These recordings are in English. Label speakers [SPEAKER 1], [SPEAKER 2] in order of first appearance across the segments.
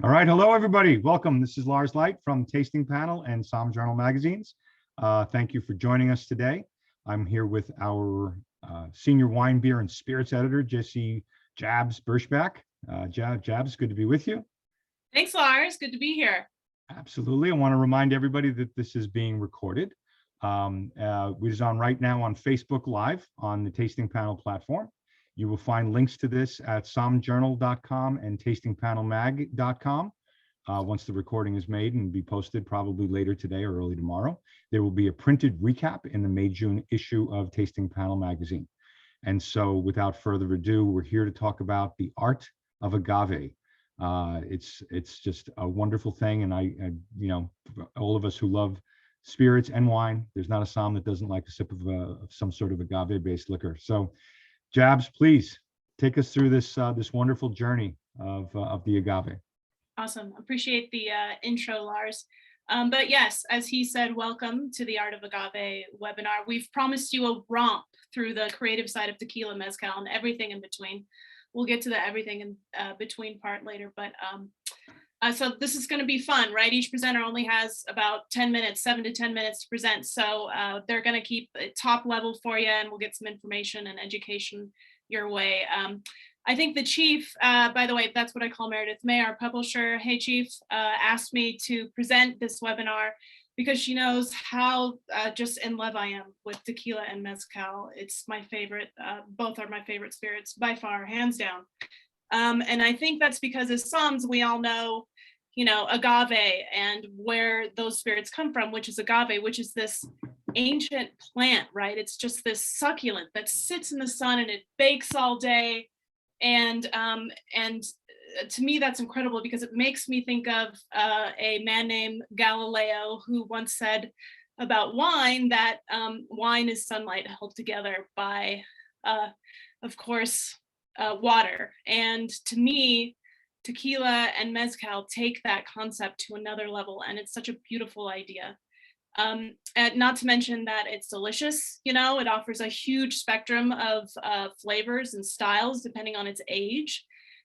[SPEAKER 1] All right. Hello, everybody. Welcome. This is Lars Light from Tasting Panel and SOMM Journal magazines. Thank you for joining us today. I'm here with our senior wine, beer, and spirits editor, Jesse Jabs Birschbach. Jabs, good to be with you.
[SPEAKER 2] Thanks, Lars. Good to be here.
[SPEAKER 1] Absolutely. I want to remind everybody that this is being recorded. It is on right now on Facebook Live on the Tasting Panel platform. You will find links to this at sommjournal.com and tastingpanelmag.com. Once the recording is made and be posted probably later today or early tomorrow, there will be a printed recap in the May-June issue of Tasting Panel magazine. And so without further ado, we're here to talk about the art of agave. It's just a wonderful thing. And I all of us who love spirits and wine, there's not a somm that doesn't like a sip of some sort of agave-based liquor. So Jabs, please take us through this wonderful journey of the agave.
[SPEAKER 2] Awesome. Appreciate the intro, Lars. But yes, as he said, welcome to the Art of Agave webinar. We've promised you a romp through the creative side of tequila, mezcal, and everything in between. We'll get to the everything in between part later, but so this is going to be fun, right? Each presenter only has about 10 minutes, 7 to 10 minutes to present. So they're going to keep it top level for you, and we'll get some information and education your way. I think the chief, by the way, that's what I call Meredith May, our publisher. Hey, chief, asked me to present this webinar because she knows how just in love I am with tequila and mezcal. It's my favorite. Both are my favorite spirits by far, hands down. And I think that's because as SOMMs, we all know, agave and where those spirits come from, which is agave, which is this ancient plant, right? It's just this succulent that sits in the sun and it bakes all day. And to me, that's incredible because it makes me think of a man named Galileo who once said about wine that wine is sunlight held together by, of course, water. And to me, tequila and mezcal take that concept to another level, and it's such a beautiful idea. And not to mention that it's delicious. It offers a huge spectrum of flavors and styles depending on its age.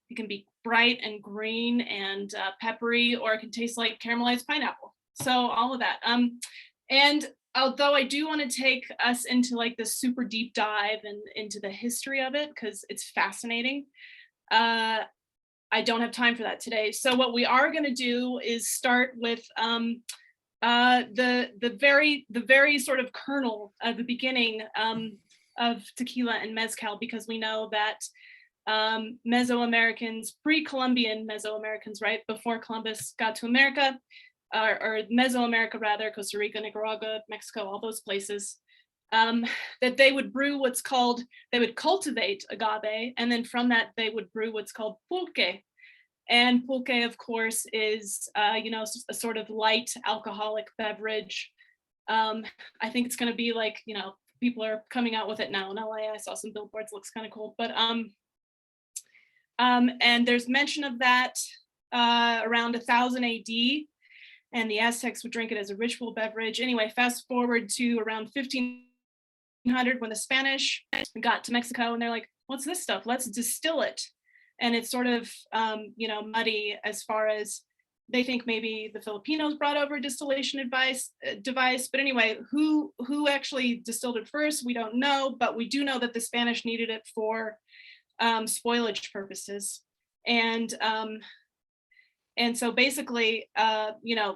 [SPEAKER 2] It can be bright and green and peppery, or it can taste like caramelized pineapple. So all of that. And although I do want to take us into like this super deep dive and into the history of it, because it's fascinating, I don't have time for that today. So what we are going to do is start with the very sort of kernel of the beginning of tequila and mezcal, because we know that Mesoamericans, pre-Columbian Mesoamericans, right, before Columbus got to America, or Mesoamerica rather, Costa Rica, Nicaragua, Mexico, all those places, that they would brew they would cultivate agave, and then from that they would brew what's called pulque. And pulque, of course, is a sort of light alcoholic beverage. I think it's going to be like, people are coming out with it now in LA. I saw some billboards, looks kind of cool. But and there's mention of that around 1000 AD, and the Aztecs would drink it as a ritual beverage. Anyway, fast forward to around 1500 when the Spanish got to Mexico, and they're like, what's this stuff? Let's distill it. And it's sort of, muddy as far as they think maybe the Filipinos brought over a distillation device. But anyway, who actually distilled it first, we don't know, but we do know that the Spanish needed it for spoilage purposes. And so basically,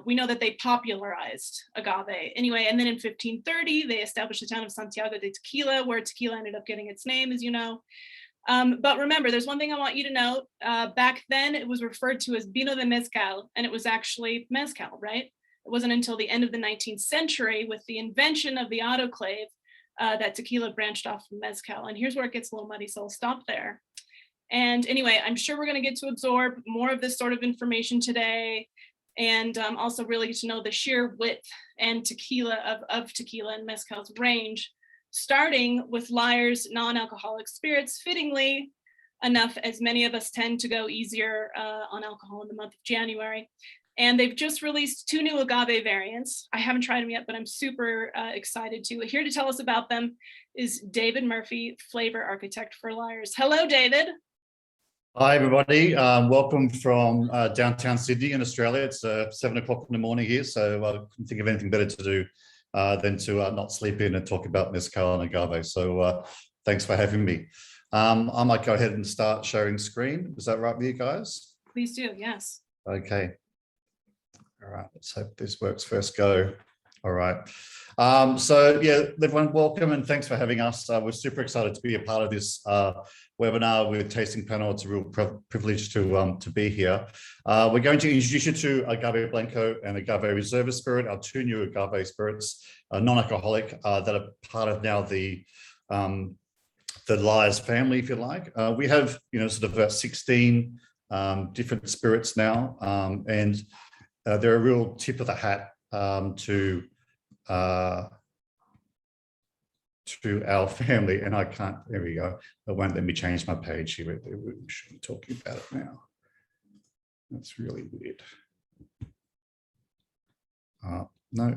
[SPEAKER 2] we know that they popularized agave. Anyway, and then in 1530, they established the town of Santiago de Tequila, where tequila ended up getting its name, as you know. But remember, there's one thing I want you to note. Back then, it was referred to as vino de mezcal, and it was actually mezcal, right? It wasn't until the end of the 19th century, with the invention of the autoclave, that tequila branched off from mezcal. And here's where it gets a little muddy, so I'll stop there. And anyway, I'm sure we're going to get to absorb more of this sort of information today, and also really get to know the sheer width and tequila of tequila and mezcal's range, starting with Lyre's non-alcoholic spirits, fittingly enough, as many of us tend to go easier on alcohol in the month of January. And they've just released 2 new agave variants. I haven't tried them yet, but I'm super excited to. Here to tell us about them is David Murphy, flavor architect for Lyre's. Hello, David.
[SPEAKER 3] Hi, everybody. Welcome from downtown Sydney in Australia. It's 7 o'clock in the morning here, so I couldn't think of anything better to do than to not sleep in and talk about mezcal and agave. So thanks for having me. I might go ahead and start sharing screen. Is that right with you guys?
[SPEAKER 2] Please do, yes.
[SPEAKER 3] Okay. All right, let's hope this works first go. All right. So yeah, everyone, welcome and thanks for having us. We're super excited to be a part of this webinar with Tasting Panel. It's a real privilege to be here. We're going to introduce you to Agave Blanco and Agave Reserva Spirit, our two new agave spirits, non-alcoholic, that are part of now the Lyre's family, if you like. We have, sort of about 16 different spirits now, and they're a real tip of the hat to our family. And I can't, there we go. It won't let me change my page here. We should be talking about it now. That's really weird. No,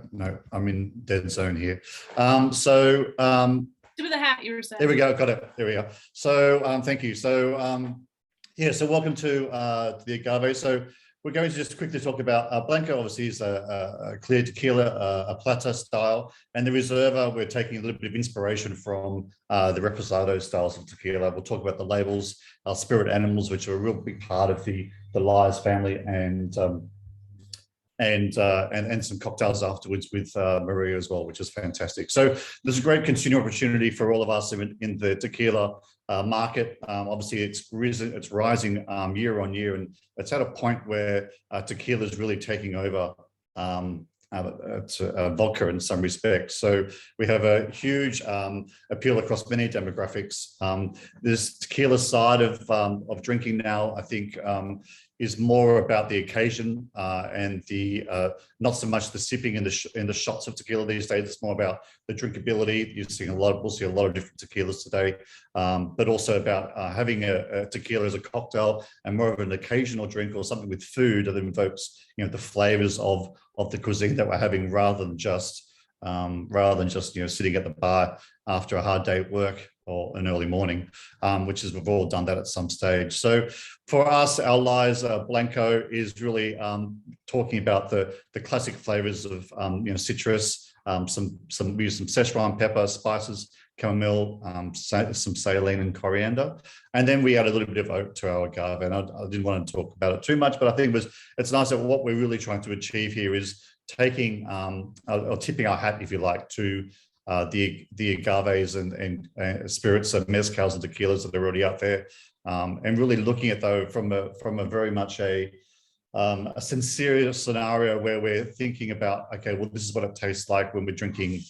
[SPEAKER 3] I'm in dead zone here.
[SPEAKER 2] Tip of the hat, you were saying.
[SPEAKER 3] There we go, got it, there we go. So thank you. So yeah, so welcome to the agave. So we're going to just quickly talk about Blanco. Obviously is a clear tequila, a plata style, and the Reserva, we're taking a little bit of inspiration from the Reposado styles of tequila. We'll talk about the labels, our spirit animals, which are a real big part of the Lyre's family, and some cocktails afterwards with Maria as well, which is fantastic. So there's a great continuing opportunity for all of us in the tequila market. Obviously, it's rising year on year, and it's at a point where tequila is really taking over vodka in some respects. So we have a huge appeal across many demographics. This tequila side of drinking now, I think, is more about the occasion and the not so much the sipping in the shots of tequila these days. It's more about the drinkability. We'll see a lot of different tequilas today, but also about having a tequila as a cocktail and more of an occasional drink or something with food that invokes the flavors of the cuisine that we're having, rather than just sitting at the bar after a hard day at work or an early morning, which is, we've all done that at some stage. So for us, our Lyre's Blanco is really talking about the classic flavors of citrus, we use some Szechuan pepper, spices, chamomile, some saline and coriander, and then we add a little bit of oak to our agave. And I didn't want to talk about it too much, but I think it's nice that what we're really trying to achieve here is taking or tipping our hat, if you like, to the agaves and spirits and mezcals and tequilas that are already out there, and really looking at those from a very much a sincere scenario where we're thinking about, okay, well, this is what it tastes like when we're drinking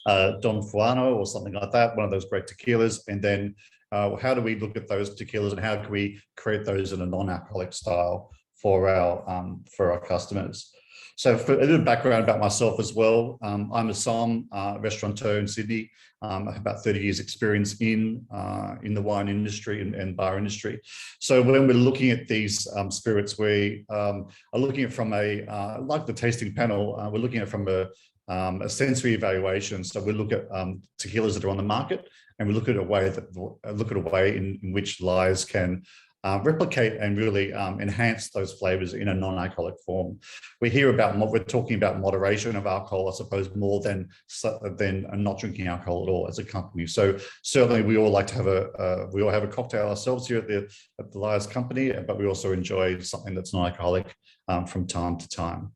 [SPEAKER 3] Don Fuano or something like that, one of those great tequilas, and then how do we look at those tequilas and how can we create those in a non-alcoholic style for our customers. So for a little background about myself as well, I'm a SOMM restaurateur in Sydney. I have about 30 years experience in the wine industry and bar industry. So when we're looking at these spirits, we are looking at from like the tasting panel, we're looking at from a sensory evaluation. So we look at tequilas that are on the market, and we look at a way in which Lyre's can replicate and really enhance those flavors in a non-alcoholic form. We're talking about moderation of alcohol, I suppose, more than not drinking alcohol at all as a company. So certainly we all like to have a cocktail ourselves here at the Lyre's company, but we also enjoy something that's non-alcoholic from time to time.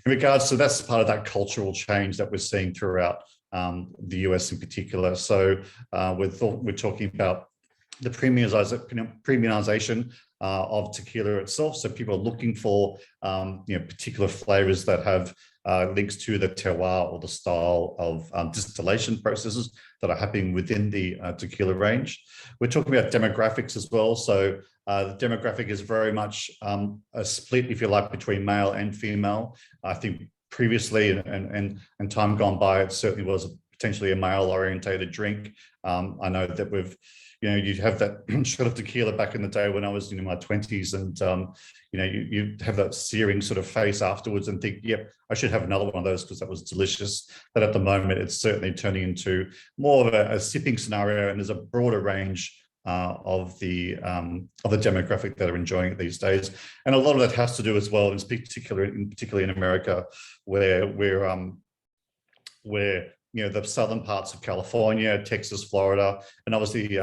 [SPEAKER 3] In regards to, that's part of that cultural change that we're seeing throughout the US in particular. So we're talking about the premiumization of tequila itself. So people are looking for particular flavors that have links to the terroir or the style of distillation processes that are happening within the tequila range. We're talking about demographics as well. So the demographic is very much a split, if you like, between male and female. I think previously and time gone by, it certainly was potentially a male-orientated drink. I know that you'd have that shot of tequila back in the day when I was in my 20s, and you have that searing sort of face afterwards and think, yep, I should have another one of those because that was delicious. But at the moment, it's certainly turning into more of a sipping scenario, and there's a broader range of the demographic that are enjoying it these days. And a lot of that has to do as well, particularly in America, where the southern parts of California, Texas, Florida, and obviously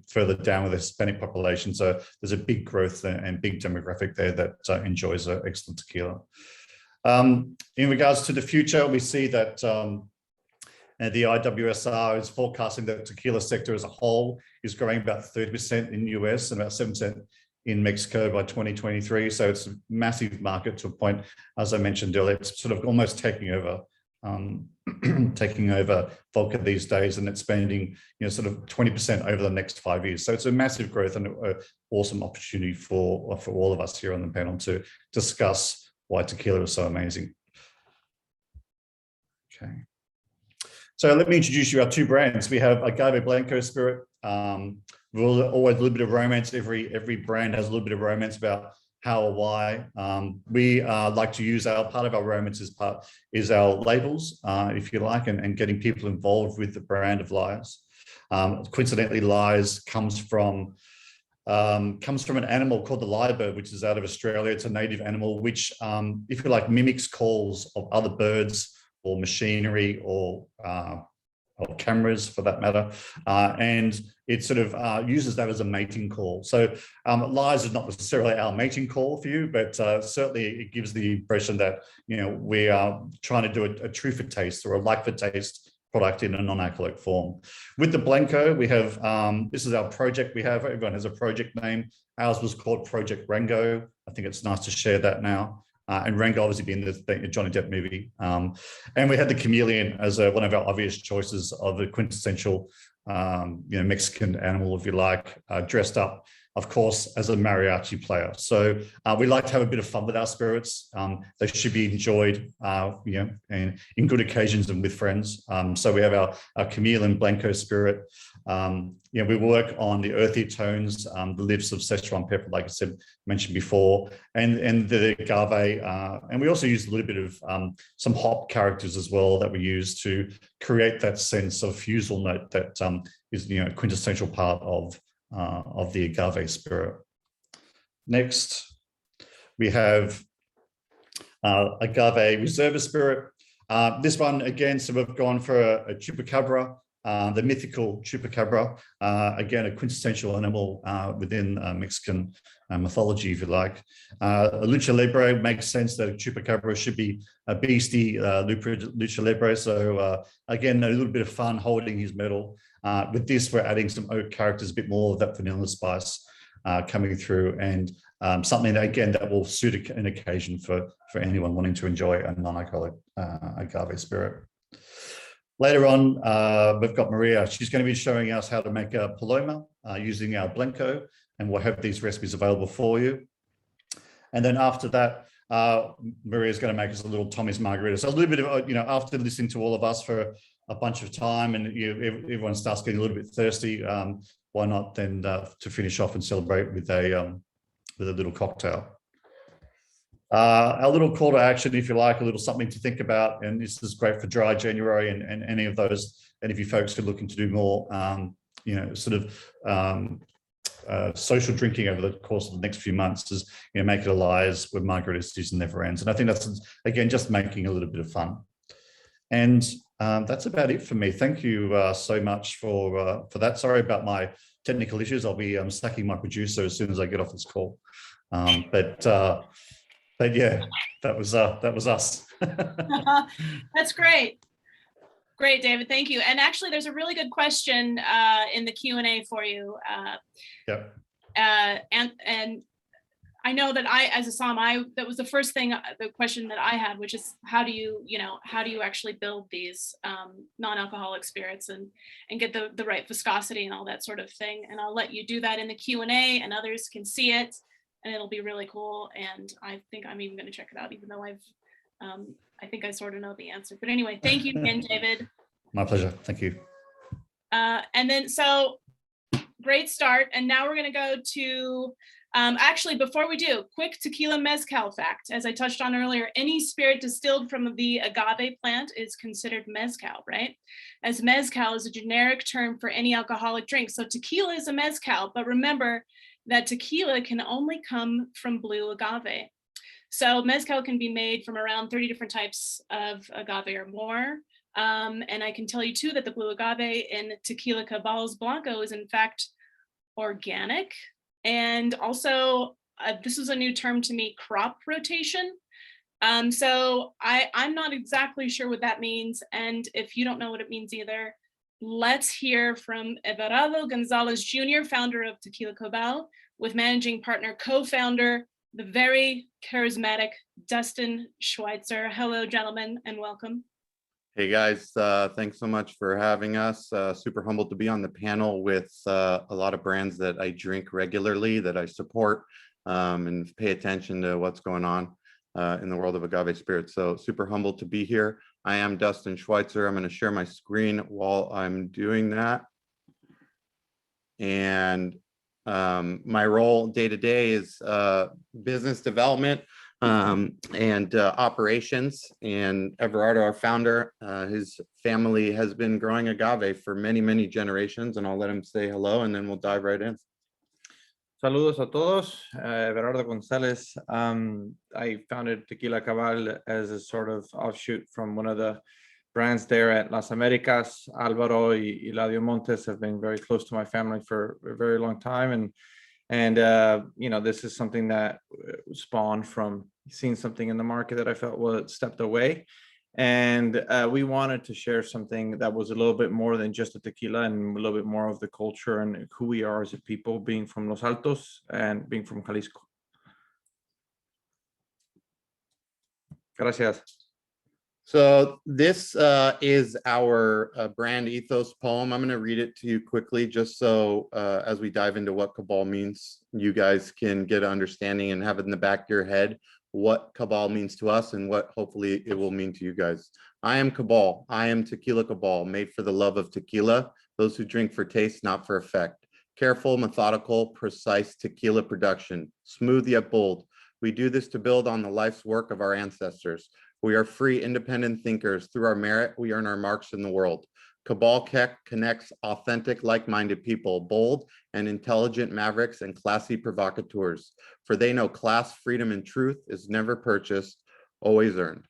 [SPEAKER 3] further down with the Hispanic population. So there's a big growth and big demographic there that enjoys excellent tequila. In regards to the future, we see that the IWSR is forecasting that the tequila sector as a whole is growing about 30% in the US and about 7% in Mexico by 2023. So it's a massive market to a point, as I mentioned earlier, it's sort of almost taking over vodka these days, and it's spending sort of 20% over the next 5 years. So it's a massive growth and an awesome opportunity for all of us here on the panel to discuss why tequila is so amazing. Okay. So let me introduce you our two brands. We have Agave Blanco Spirit. We'll always a little bit of romance. Every brand has a little bit of romance about how or why. We like to use part of our romance is our labels, if you like, and getting people involved with the brand of Lyre's. Coincidentally, Lyre's comes from an animal called the lyrebird, which is out of Australia. It's a native animal which, if you like, mimics calls of other birds or machinery or cameras for that matter, and it sort of uses that as a mating call. So Lyre's is not necessarily our mating call for you, but certainly it gives the impression that we are trying to do a true for taste or a like for taste product in a non-alcoholic form. With the Blanco, we have this is our project. Everyone has a project name. Ours was called Project Rango. I think it's nice to share that now. And Rango obviously being the Johnny Depp movie. And we had the chameleon as one of our obvious choices of the quintessential Mexican animal, if you like, dressed up, of course, as a mariachi player. So we like to have a bit of fun with our spirits. They should be enjoyed, and in good occasions and with friends. So we have our chameleon Blanco Spirit. We work on the earthy tones, the lifts of Szechuan pepper, like I mentioned before, and the agave. And we also use a little bit of some hop characters as well that we use to create that sense of fusel note that is a quintessential part of the agave spirit. Next, we have agave reserva spirit. This one, again, so we've gone for a chupacabra, the mythical chupacabra, again, a quintessential animal within Mexican mythology, if you like. A lucha libre makes sense that a chupacabra should be a beastie lucha libre. So again, a little bit of fun holding his medal. With this, we're adding some oak characters, a bit more of that vanilla spice coming through, and something that, again, that will suit an occasion for anyone wanting to enjoy a non-alcoholic agave spirit. Later on, we've got Maria. She's going to be showing us how to make a Paloma using our Blanco, and we'll have these recipes available for you. And then after that, Maria's going to make us a little Tommy's Margarita. So a little bit of, after listening to all of us for a bunch of time and everyone starts getting a little bit thirsty, why not then to finish off and celebrate with a little cocktail. Our little call to action, if you like, a little something to think about, and this is great for dry January and any of those. And if you folks are looking to do more, social drinking over the course of the next few months, is make it a Lyre's where margarita season never ends. And I think that's, again, just making a little bit of fun. And that's about it for me. Thank you so much for that. Sorry about my technical issues. I'll be sacking my producer as soon as I get off this call. But yeah, that was us.
[SPEAKER 2] That's great. Great, David. Thank you. And actually, there's a really good question in the Q&A for you.
[SPEAKER 3] Yep.
[SPEAKER 2] And I know that as a SOMM, that was the first thing, the question that I had, which is how do you actually build these non-alcoholic spirits and get the right viscosity and all that sort of thing. And I'll let you do that in the Q&A, and others can see it, and it'll be really cool. And I think I'm even going to check it out, even though I think I sort of know the answer. But anyway, thank you again, David.
[SPEAKER 3] My pleasure. Thank you.
[SPEAKER 2] And then, so great start. And now we're going to go to Actually, before we do, quick tequila mezcal fact. As I touched on earlier, any spirit distilled from the agave plant is considered mezcal, right? As mezcal is a generic term for any alcoholic drink. So tequila is a mezcal, but remember that tequila can only come from blue agave. So mezcal can be made from around 30 different types of agave or more. And I can tell you too that the blue agave in Tequila Cabal's Blanco is in fact organic. And also, this is a new term to me, crop rotation. So I'm not exactly sure what that means. And if you don't know what it means either, let's hear from Everardo Gonzalez Jr., founder of Tequila Cabal, with managing partner, co-founder, the very charismatic Dustin Schweitzer. Hello, gentlemen, and welcome.
[SPEAKER 4] Hey guys, thanks so much for having us. Super humbled to be on the panel with a lot of brands that I drink regularly, that I support, and pay attention to what's going on in the world of agave spirits. So super humbled to be here. I am Dustin Schweitzer. I'm going to share my screen while I'm doing that. And my role day to day is business development and operations. And Everardo, our founder, his family has been growing agave for many, many generations, and I'll let him say hello and then we'll dive right in.
[SPEAKER 5] Saludos a todos, Everardo Gonzalez. I founded Tequila Cabal as a sort of offshoot from one of the brands there at Las Americas. Alvaro y Eladio Montes have been very close to my family for a very long time. And you know, this is something that spawned from seeing something in the market that I felt was stepped away. And we wanted to share something that was a little bit more than just a tequila, and a little bit more of the culture and who we are as a people, being from Los Altos and being from Jalisco. Gracias.
[SPEAKER 4] So this is our brand ethos poem. I'm going to read it to you quickly, just so as we dive into what Cabal means, you guys can get an understanding and have it in the back of your head what Cabal means to us and what hopefully it will mean to you guys. I am Cabal. I am Tequila Cabal, made for the love of tequila, those who drink for taste, not for effect. Careful, methodical, precise tequila production, smooth yet bold. We do this to build on the life's work of our ancestors. We are free, independent thinkers. Through our merit, we earn our marks in the world. Cabal connects authentic, like-minded people, bold and intelligent mavericks, and classy provocateurs. For they know class, freedom, and truth is never purchased, always earned.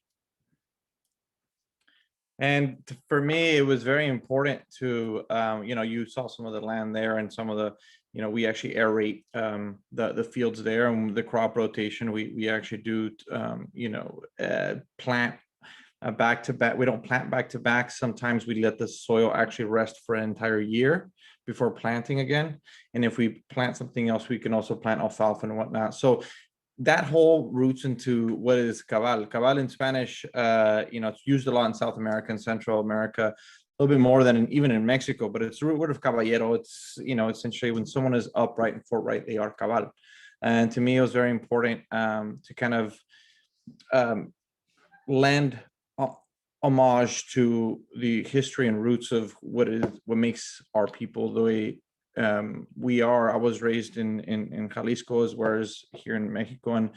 [SPEAKER 5] And for me, it was very important to, you know, you saw some of the land there and some of the, you know, we actually aerate the fields there, and the crop rotation. We actually do, you know, plant back to back. We don't plant back to back. Sometimes we let the soil actually rest for an entire year before planting again. And if we plant something else, we can also plant alfalfa and whatnot. So that whole roots into what is cabal. Cabal in Spanish, you know, it's used a lot in South America and Central America, a little bit more than even in Mexico, but it's the root word of caballero. It's, you know, essentially when someone is upright and forthright, they are cabal. And to me, it was very important to kind of lend homage to the history and roots of what makes our people the way we are. I was raised in Jalisco as well as here in Mexico,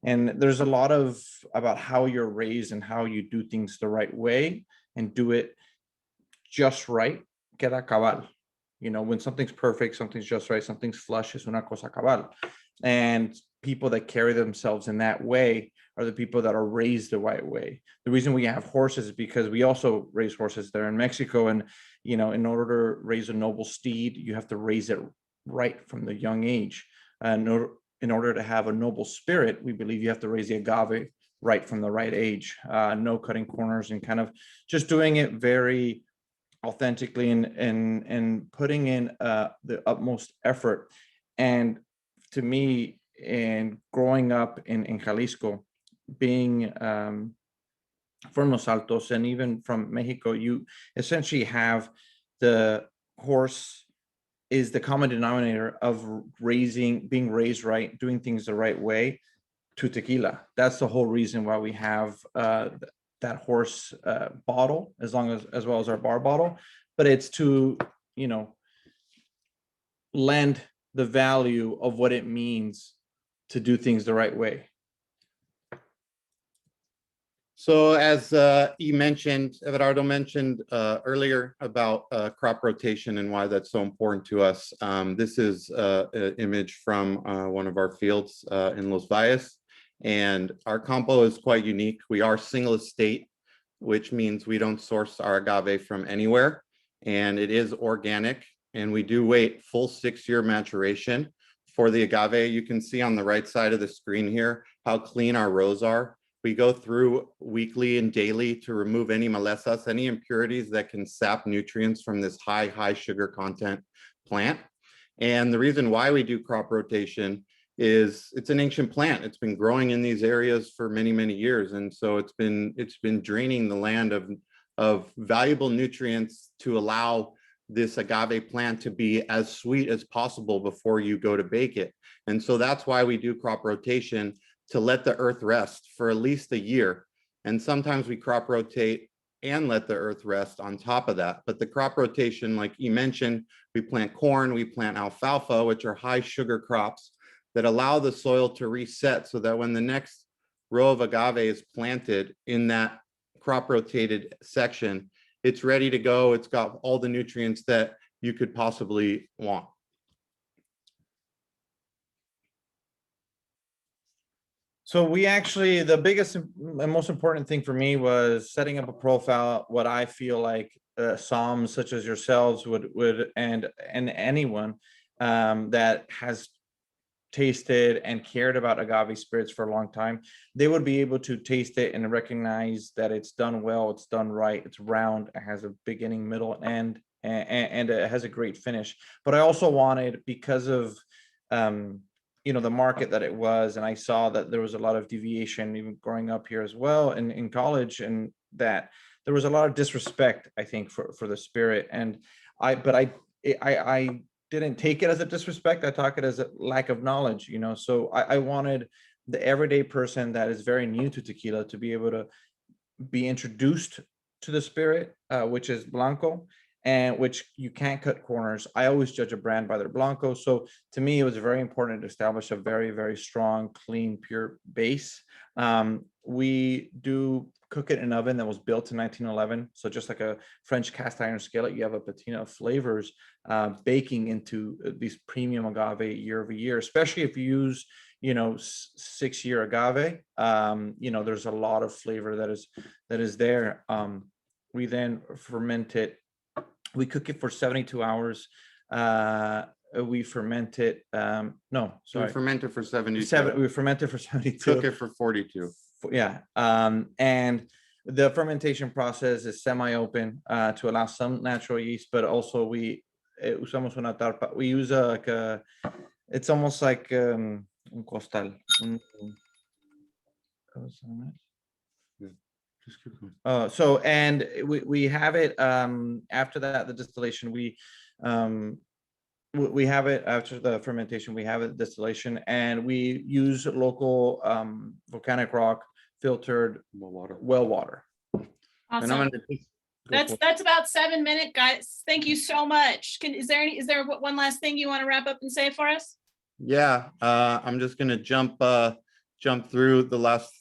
[SPEAKER 5] and there's a lot of about how you're raised and how you do things the right way and do it just right. Queda cabal. You know, when something's perfect, something's just right, something's flush, es una cosa cabal. And people that carry themselves in that way are the people that are raised the right way. The reason we have horses is because we also raise horses there in Mexico. And, you know, in order to raise a noble steed, you have to raise it right from the young age. And in order to have a noble spirit, we believe you have to raise the agave right from the right age. No cutting corners, and kind of just doing it very authentically and putting in the utmost effort. And to me, and growing up in Jalisco, being from Los Altos and even from Mexico, you essentially have the horse is the common denominator of being raised right, doing things the right way to tequila. That's the whole reason why we have that horse bottle, as well as our bar bottle. But it's to, you know, lend the value of what it means to do things the right way.
[SPEAKER 4] So as Everardo mentioned earlier about crop rotation and why that's so important to us. This is an image from one of our fields in Los Valles. And our compo is quite unique. We are single estate, which means we don't source our agave from anywhere. And it is organic. And we do wait full 6-year maturation for the agave. You can see on the right side of the screen here how clean our rows are. We go through weekly and daily to remove any malezas, any impurities that can sap nutrients from this high sugar content plant. And the reason why we do crop rotation is it's an ancient plant. It's been growing in these areas for many years. And so it's been draining the land of valuable nutrients to allow this agave plant to be as sweet as possible before you go to bake it. And so that's why we do crop rotation, to let the earth rest for at least a year. And sometimes we crop rotate and let the earth rest on top of that. But the crop rotation, like you mentioned, we plant corn, we plant alfalfa, which are high sugar crops that allow the soil to reset so that when the next row of agave is planted in that crop rotated section, it's ready to go. It's got all the nutrients that you could possibly want.
[SPEAKER 5] So we actually, the biggest and most important thing for me was setting up a profile, what I feel like SOMMs such as yourselves would and anyone that has tasted and cared about agave spirits for a long time, they would be able to taste it and recognize that it's done well, it's done right, it's round, it has a beginning, middle, and it has a great finish. But I also wanted, because of the market that it was, and I saw that there was a lot of deviation even growing up here as well in college, and that there was a lot of disrespect, I think, for the spirit. And I didn't take it as a disrespect. I took it as a lack of knowledge, so I wanted the everyday person that is very new to tequila to be able to be introduced to the spirit, which is Blanco, and which you can't cut corners. I always judge a brand by their Blanco. So to me, it was very important to establish a very, very strong, clean, pure base. We do cook it in an oven that was built in 1911. So just like a French cast iron skillet, you have a patina of flavors baking into these premium agave year over year, especially if you use 6-year agave. There's a lot of flavor that is there. We then ferment it. We cook it for 72 hours. We ferment it. No, sorry.
[SPEAKER 4] We ferment it for 72.
[SPEAKER 5] We ferment it for 72.
[SPEAKER 4] Cook it for 42.
[SPEAKER 5] Yeah. And the fermentation process is semi-open to allow some natural yeast, but also we usamos una tarpa. We use it's almost like un costal. So, and we have it after that, the distillation, we have it after the fermentation, we have it distillation, and we use local volcanic rock filtered well water.
[SPEAKER 2] Awesome. That's about 7 minutes, guys. Thank you so much. Is there one last thing you want to wrap up and say for us?
[SPEAKER 4] Yeah, I'm just going to jump through the last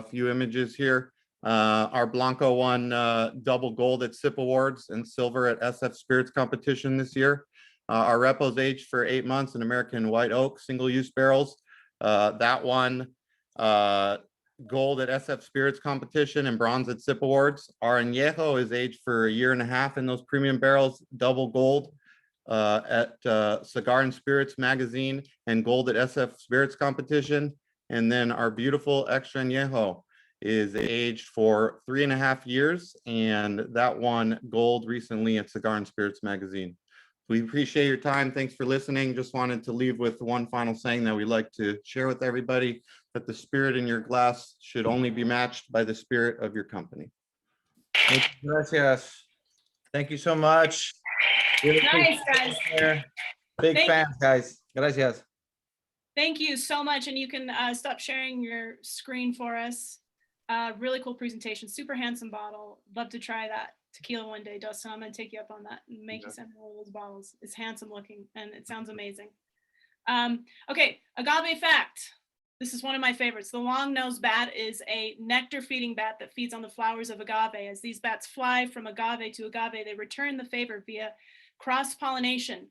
[SPEAKER 4] few images here. Our Blanco won double gold at SIP Awards and silver at SF Spirits competition this year. Our repos aged for 8 months in American white oak single-use barrels. That won gold at SF Spirits competition and bronze at SIP Awards. Our Añejo is aged for 1.5 years in those premium barrels, double gold at Cigar and Spirits magazine and gold at SF Spirits competition. And then our beautiful Extra Añejo is aged for 3.5 years, and that won gold recently at Cigar and Spirits magazine. We appreciate your time. Thanks for listening. Just wanted to leave with one final saying that we like to share with everybody, that the spirit in your glass should only be matched by the spirit of your company.
[SPEAKER 5] Gracias. Thank you so much.
[SPEAKER 2] Nice, guys.
[SPEAKER 5] Big fans, guys. Gracias.
[SPEAKER 2] Thank you so much. And you can stop sharing your screen for us. Really cool presentation. Super handsome bottle. Love to try that tequila one day, Dustin. I'm going to take you up on that and make you send me one of those bottles. It's handsome looking and it sounds amazing. Okay, agave fact. This is one of my favorites. The long-nosed bat is a nectar-feeding bat that feeds on the flowers of agave. As these bats fly from agave to agave, they return the favor via cross-pollination.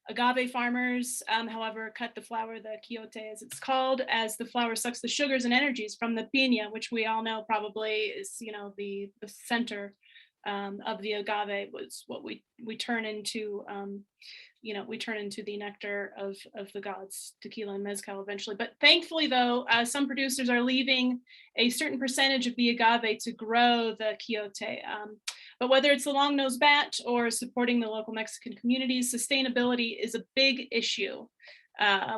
[SPEAKER 2] Agave farmers, however, cut the flower, the quiote as it's called, as the flower sucks the sugars and energies from the piña, which we all know probably is, the center of the agave, was what we turn into, we turn into the nectar of the gods, tequila and mezcal eventually. But thankfully, though, some producers are leaving a certain percentage of the agave to grow the quiote. But whether it's the long-nosed bat or supporting the local Mexican communities, sustainability is a big issue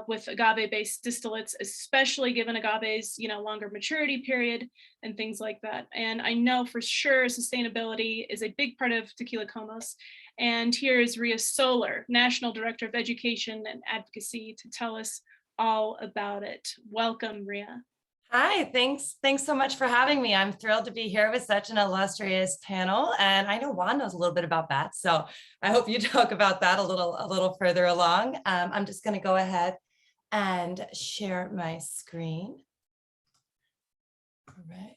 [SPEAKER 2] with agave-based distillates, especially given agave's longer maturity period and things like that. And I know for sure sustainability is a big part of Tequila Comos. And here is Ria Solar, National Director of Education and Advocacy, to tell us all about it. Welcome, Ria.
[SPEAKER 6] Hi, thanks so much for having me. I'm thrilled to be here with such an illustrious panel. And I know Juan knows a little bit about bats, so I hope you talk about that a little further along. I'm just going to go ahead and share my screen. All right.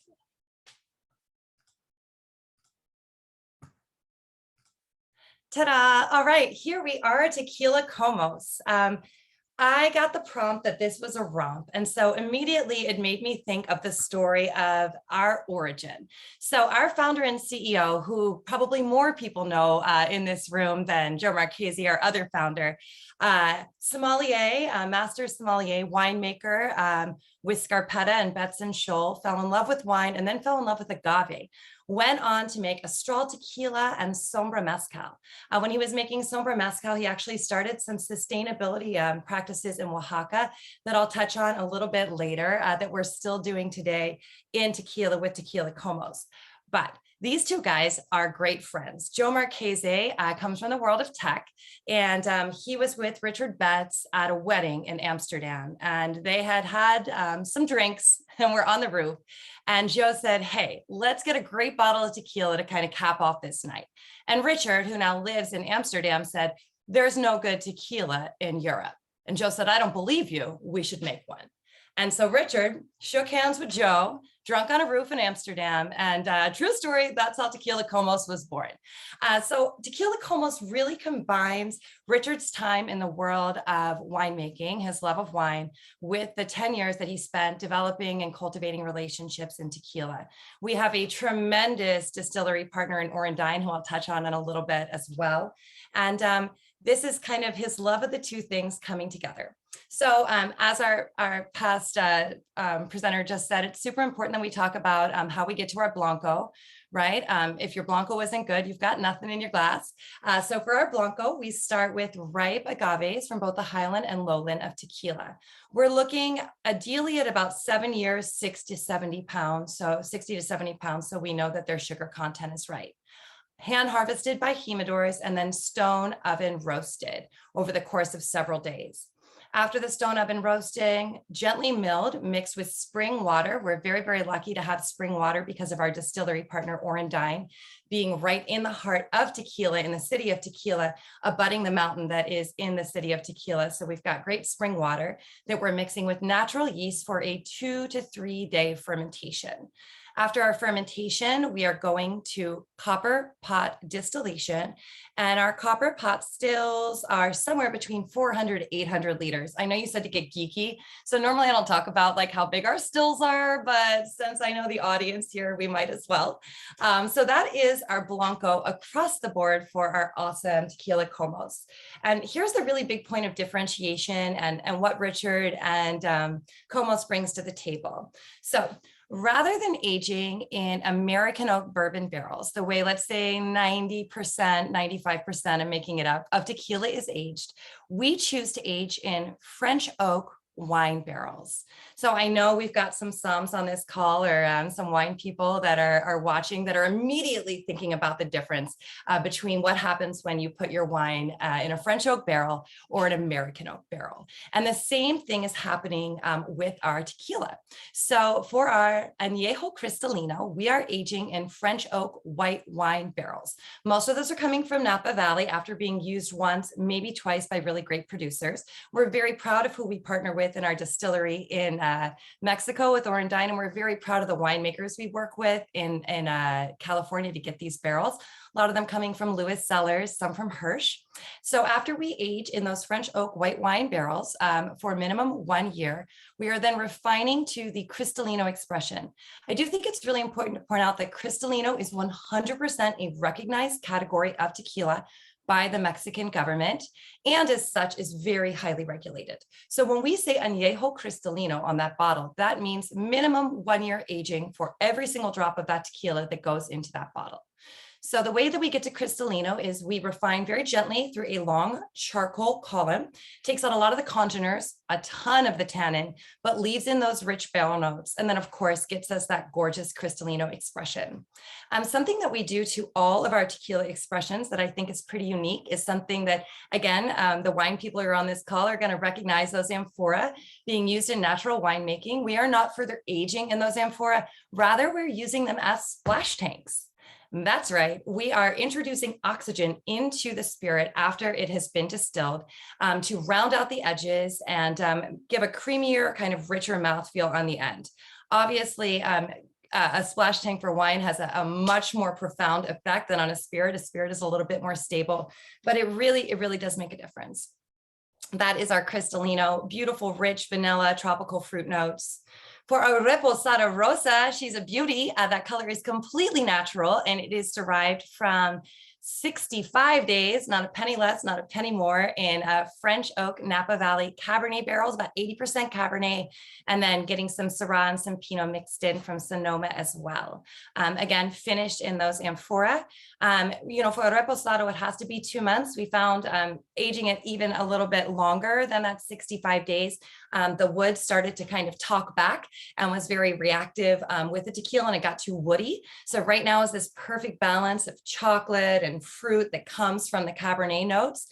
[SPEAKER 6] Ta-da! All right, here we are at Tequila Comos. I got the prompt that this was a romp. And so immediately it made me think of the story of our origin. So our founder and CEO, who probably more people know in this room than Joe Marchese, our other founder, sommelier, master sommelier, winemaker with Scarpetta and Betts and Scholl, fell in love with wine and then fell in love with agave. Went on to make Astral tequila and Sombra mezcal. When he was making Sombra mezcal, he actually started some sustainability practices in Oaxaca that I'll touch on a little bit later that we're still doing today in tequila with Tequila Comos. But these two guys are great friends. Joe Marchese comes from the world of tech, and he was with Richard Betts at a wedding in Amsterdam, and they had some drinks and were on the roof. And Joe said, hey, let's get a great bottle of tequila to kind of cap off this night. And Richard, who now lives in Amsterdam, said, there's no good tequila in Europe. And Joe said, I don't believe you, we should make one. And so Richard shook hands with Joe, drunk on a roof in Amsterdam, and true story, that's how Tequila Comos was born. So Tequila Comos really combines Richard's time in the world of winemaking, his love of wine, with the 10 years that he spent developing and cultivating relationships in tequila. We have a tremendous distillery partner in Orendine, who I'll touch on in a little bit as well. And this is kind of his love of the two things coming together. So as our past presenter just said, it's super important that we talk about how we get to our Blanco, right? If your Blanco isn't good, you've got nothing in your glass. So for our Blanco, we start with ripe agaves from both the highland and lowland of tequila. We're looking ideally at about 7 years, 60 to 70 pounds. So 60 to 70 pounds. So we know that their sugar content is right. Hand harvested by humidors and then stone oven roasted over the course of several days. After the stone oven roasting, gently milled, mixed with spring water. We're very, very lucky to have spring water because of our distillery partner, Orendine, being right in the heart of tequila, in the city of Tequila, abutting the mountain that is in the city of Tequila. So we've got great spring water that we're mixing with natural yeast for a 2 to 3 day fermentation. After our fermentation, we are going to copper pot distillation, and our copper pot stills are somewhere between 400 to 800 liters. I know you said to get geeky, so normally I don't talk about like how big our stills are, but since I know the audience here, we might as well. So that is our Blanco across the board for our awesome Tequila Comos. And here's the really big point of differentiation and what Richard and Comos brings to the table. So rather than aging in American oak bourbon barrels, the way, let's say 90%, 95%, I'm making it up, of tequila is aged, we choose to age in French oak wine barrels. So I know we've got some SOMMs on this call, or some wine people that are watching, that are immediately thinking about the difference between what happens when you put your wine in a French oak barrel or an American oak barrel. And the same thing is happening with our tequila. So for our Añejo Cristalino, we are aging in French oak white wine barrels. Most of those are coming from Napa Valley after being used once, maybe twice, by really great producers. We're very proud of who we partner with in our distillery in Mexico with Orendine, and we're very proud of the winemakers we work with in California to get these barrels. A lot of them coming from Lewis Cellars, some from Hirsch. So after we age in those French oak white wine barrels for minimum 1 year, we are then refining to the Cristalino expression. I do think it's really important to point out that Cristalino is 100% a recognized category of tequila by the Mexican government, and as such is very highly regulated. So when we say Añejo Cristalino on that bottle, that means minimum 1 year aging for every single drop of that tequila that goes into that bottle. So the way that we get to Cristalino is we refine very gently through a long charcoal column, takes out a lot of the congeners, a ton of the tannin, but leaves in those rich barrel notes. And then of course gets us that gorgeous Cristalino expression. Something that we do to all of our tequila expressions that I think is pretty unique is something that, again, the wine people who are on this call are going to recognize those amphora being used in natural winemaking. We are not further aging in those amphora, rather we're using them as splash tanks. That's right. We are introducing oxygen into the spirit after it has been distilled to round out the edges and give a creamier, kind of richer mouthfeel on the end. Obviously, a splash tank for wine has a much more profound effect than on a spirit. A spirit is a little bit more stable, but it really does make a difference. That is our Cristalino, beautiful, rich vanilla, tropical fruit notes. For our Reposada Rosa, she's a beauty. That color is completely natural, and it is derived from 65 days, not a penny less, not a penny more, in French oak Napa Valley Cabernet barrels, about 80% Cabernet, and then getting some Syrah and some Pinot mixed in from Sonoma as well. Again, finished in those amphora. You know, for a Reposado, it has to be 2 months. We found aging it even a little bit longer than that 65 days. The wood started to kind of talk back and was very reactive with the tequila, and it got too woody. So right now is this perfect balance of chocolate and fruit that comes from the Cabernet notes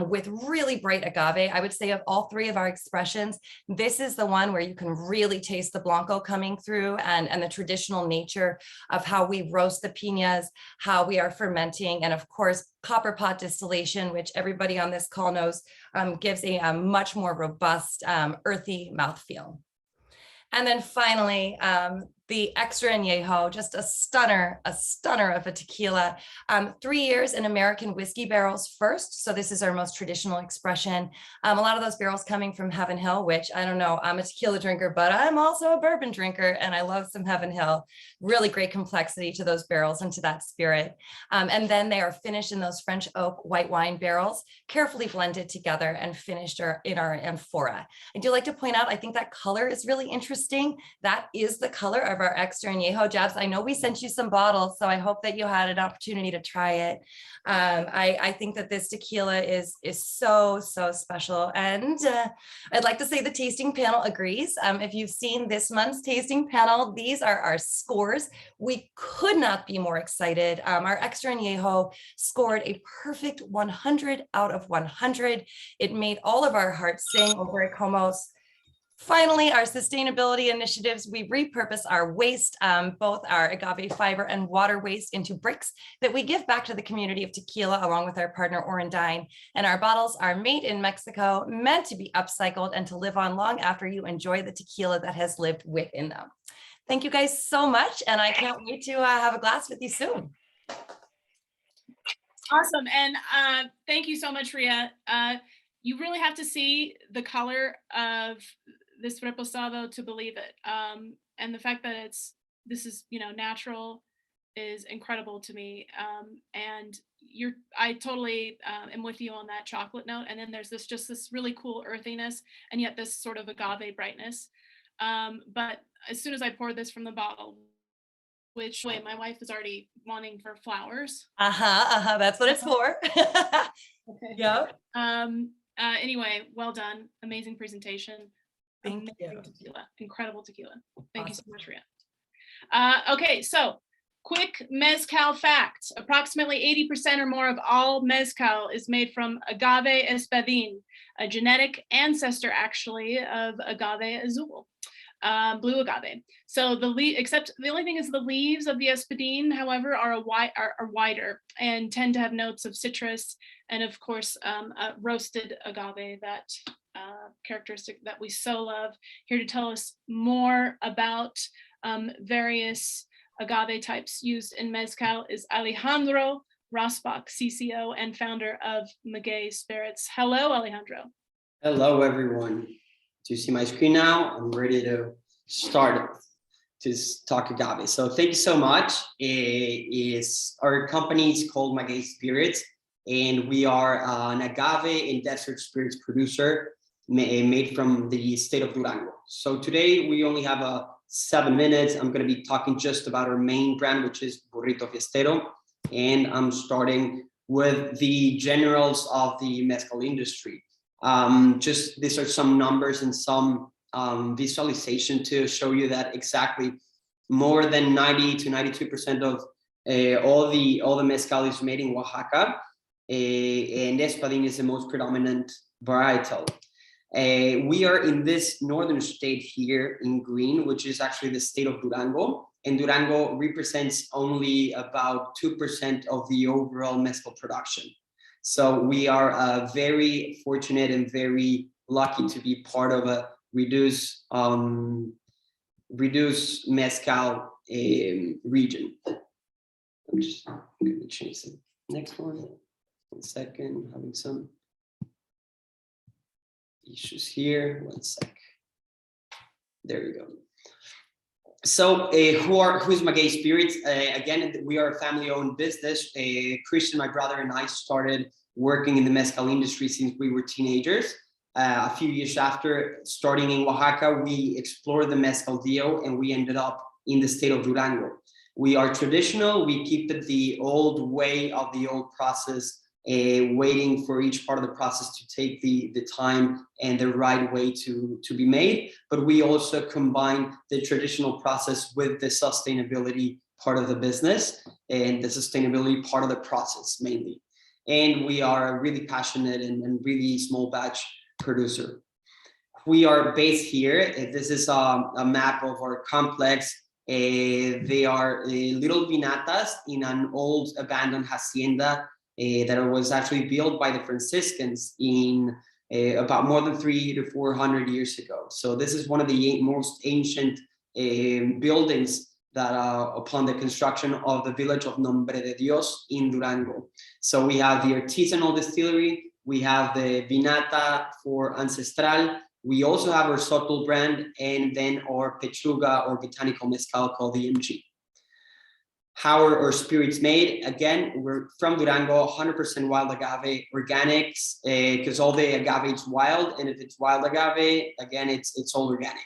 [SPEAKER 6] with really bright agave. I would say of all three of our expressions, this is the one where you can really taste the Blanco coming through and the traditional nature of how we roast the piñas, how we are fermenting, and of course, copper pot distillation, which everybody on this call knows gives a much more robust, earthy mouthfeel. And then finally, the extra añejo, just a stunner of a tequila. 3 years in American whiskey barrels first. So this is our most traditional expression. A lot of those barrels coming from Heaven Hill, which I don't know, I'm a tequila drinker, but I'm also a bourbon drinker, and I love some Heaven Hill. Really great complexity to those barrels and to that spirit. And then they are finished in those French oak white wine barrels, carefully blended together and finished in our amphora. I do like to point out, I think that color is really interesting. That is the color of our extra añejo. Jabs, I know we sent you some bottles, so I hope that you had an opportunity to try it. I think that this tequila is so special, and I'd like to say the tasting panel agrees. If you've seen this month's tasting panel, these are our scores. We could not be more excited. Our extra añejo scored a perfect 100 out of 100. It made all of our hearts sing over at Comos. Finally, our sustainability initiatives, we repurpose our waste, both our agave fiber and water waste, into bricks that we give back to the community of tequila along with our partner Orendine. And our bottles are made in Mexico, meant to be upcycled and to live on long after you enjoy the tequila that has lived within them. Thank you guys so much, and I can't wait to have a glass with you soon.
[SPEAKER 2] Awesome, and thank you so much, Ria. You really have to see the color of this reposado to believe it, and the fact that this is, you know, natural is incredible to me. And I totally am with you on that chocolate note. And then there's just this really cool earthiness, and yet this sort of agave brightness. But as soon as I poured this from the bottle, which way my wife is already wanting for flowers.
[SPEAKER 6] That's what it's for.
[SPEAKER 2] Okay.
[SPEAKER 6] Yep.
[SPEAKER 2] Anyway, well done. Amazing presentation.
[SPEAKER 6] Thank you.
[SPEAKER 2] Amazing tequila, incredible tequila. Thank you so much, Ria. Okay, so quick mezcal fact. Approximately 80% or more of all mezcal is made from agave espadín, a genetic ancestor actually of agave azul, blue agave. So except the only thing is the leaves of the espadín, however, are wider and tend to have notes of citrus and of course roasted agave, that characteristic that we so love. Here to tell us more about various agave types used in mezcal is Alejandro Rosbach, CCO and founder of Maguey Spirits. Hello, Alejandro.
[SPEAKER 7] Hello, everyone. Do you see my screen now? I'm ready to start to talk agave. So thank you so much. Our company is called Maguey Spirits, and we are an agave and desert spirits producer made from the state of Durango. So today we only have 7 minutes. I'm going to be talking just about our main brand, which is Burrito Fiestero. And I'm starting with the generals of the mezcal industry. These are some numbers and some visualization to show you that exactly more than 90 to 92% of all the mezcal is made in Oaxaca, and Espadín is the most predominant varietal. We are in this northern state here in green, which is actually the state of Durango, and Durango represents only about 2% of the overall mezcal production. So we are very fortunate and very lucky to be part of a reduced mezcal region. I'm just going to change the next one. 1 second, having some issues here. 1 sec. There we go. So who's Maguey Spirits? Again, we are a family-owned business. Christian, my brother, and I started working in the mezcal industry since we were teenagers. A few years after starting in Oaxaca, we explored the mezcaldillo and we ended up in the state of Durango. We are traditional. We keep it the old way of the old process, waiting for each part of the process to take the time and the right way to be made. But we also combine the traditional process with the sustainability part of the business and the sustainability part of the process mainly. And we are a really passionate and really small batch producer. We are based here. This is a map of our complex. They are little vinatas in an old abandoned hacienda that was actually built by the Franciscans in about more than 300 to 400 years ago. So this is one of the most ancient buildings that upon the construction of the village of Nombre de Dios in Durango. So we have the artisanal distillery, we have the vinata for ancestral, we also have our Sotol brand, and then our pechuga or botanical mezcal called the MG. How are our spirits made? Again, we're from Durango, 100% wild agave, organics, because all the agave is wild, and if it's wild agave, again, it's all organic.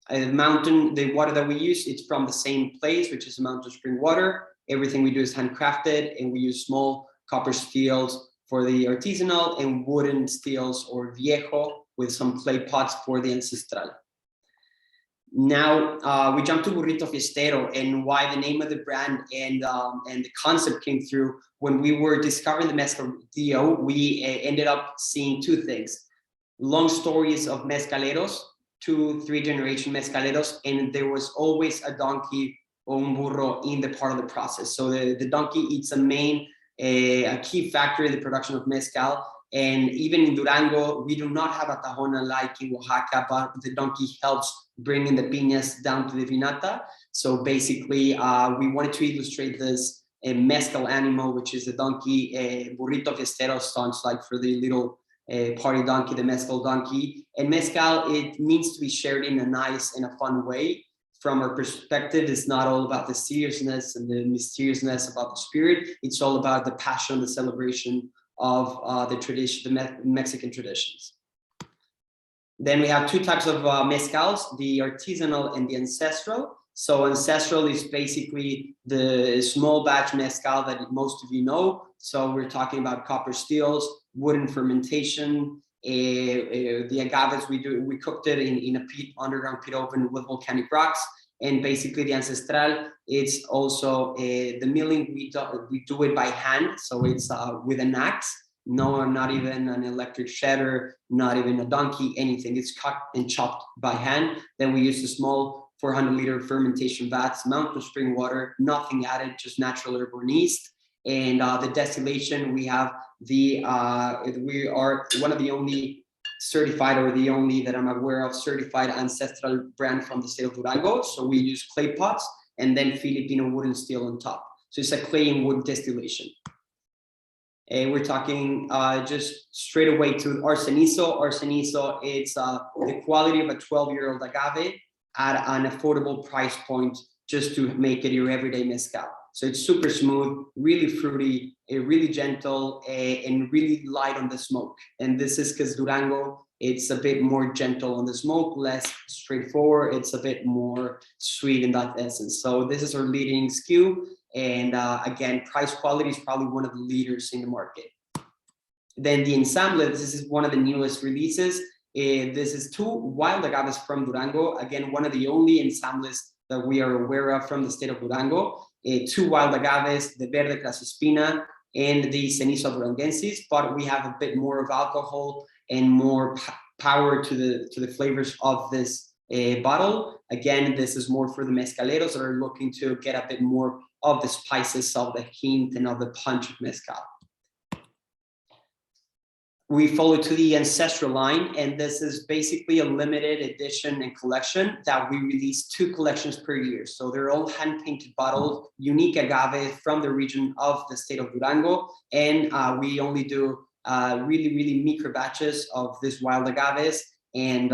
[SPEAKER 7] The water that we use, it's from the same place, which is Mountain Spring water. Everything we do is handcrafted, and we use small copper steels for the artisanal and wooden steels or viejo with some clay pots for the ancestral. Now we jump to Burrito Fiestero, and why the name of the brand and the concept came through. When we were discovering the mezcaldillo, we ended up seeing two things: long stories of mezcaleros, 2-3 generation mezcaleros, and there was always a donkey or un burro in the part of the process. So the donkey eats a key factor in the production of mezcal. And even in Durango, we do not have a tajona like in Oaxaca, but the donkey helps bringing the piñas down to the vinata. So basically, we wanted to illustrate this mezcal animal, which is the donkey. Burrito Fiestero sounds like for the little party donkey, the mezcal donkey. And mezcal, it means to be shared in a nice and a fun way. From our perspective, it's not all about the seriousness and the mysteriousness about the spirit. It's all about the passion, the celebration of the tradition, the Mexican traditions. Then we have two types of mezcals, the artisanal and the ancestral. So ancestral is basically the small batch mezcal that most of you know. So we're talking about copper steels, wooden fermentation, The agaves we cooked it in a underground pit oven with volcanic rocks. And basically the ancestral, it's also the milling, we do it by hand. So it's with an axe, not even an electric shredder, not even a donkey, anything. It's cut and chopped by hand. Then we use a small 400-liter fermentation vats, mountain spring water, nothing added, just natural airborne yeast. And the destillation, we are one of the only certified, or the only that I'm aware of, certified ancestral brand from the state of Durango. So we use clay pots and then Filipino wood and steel on top. So it's a clay and wood distillation. And we're talking just straight away to arsenizo. Arsenizo, it's the quality of a 12-year-old agave at an affordable price point, just to make it your everyday mezcal. So it's super smooth, really fruity, really gentle, and really light on the smoke. And this is because Durango, it's a bit more gentle on the smoke, less straightforward. It's a bit more sweet in that essence. So this is our leading SKU. And again, price quality is probably one of the leaders in the market. Then the ensemble, this is one of the newest releases. This is 2 wild agaves from Durango. Again, one of the only ensembles that we are aware of from the state of Durango. 2 wild agaves, the Verde Crasospina and the Cenizo Duranguensis, but we have a bit more of alcohol and more power to the flavors of this bottle. Again, this is more for the mezcaleros that are looking to get a bit more of the spices, of the hint and of the punch of mezcal. We follow to the ancestral line, and this is basically a limited edition and collection that we release 2 collections per year. So they're all hand-painted bottles, unique agave from the region of the state of Durango. And we only do really micro batches of these wild agaves and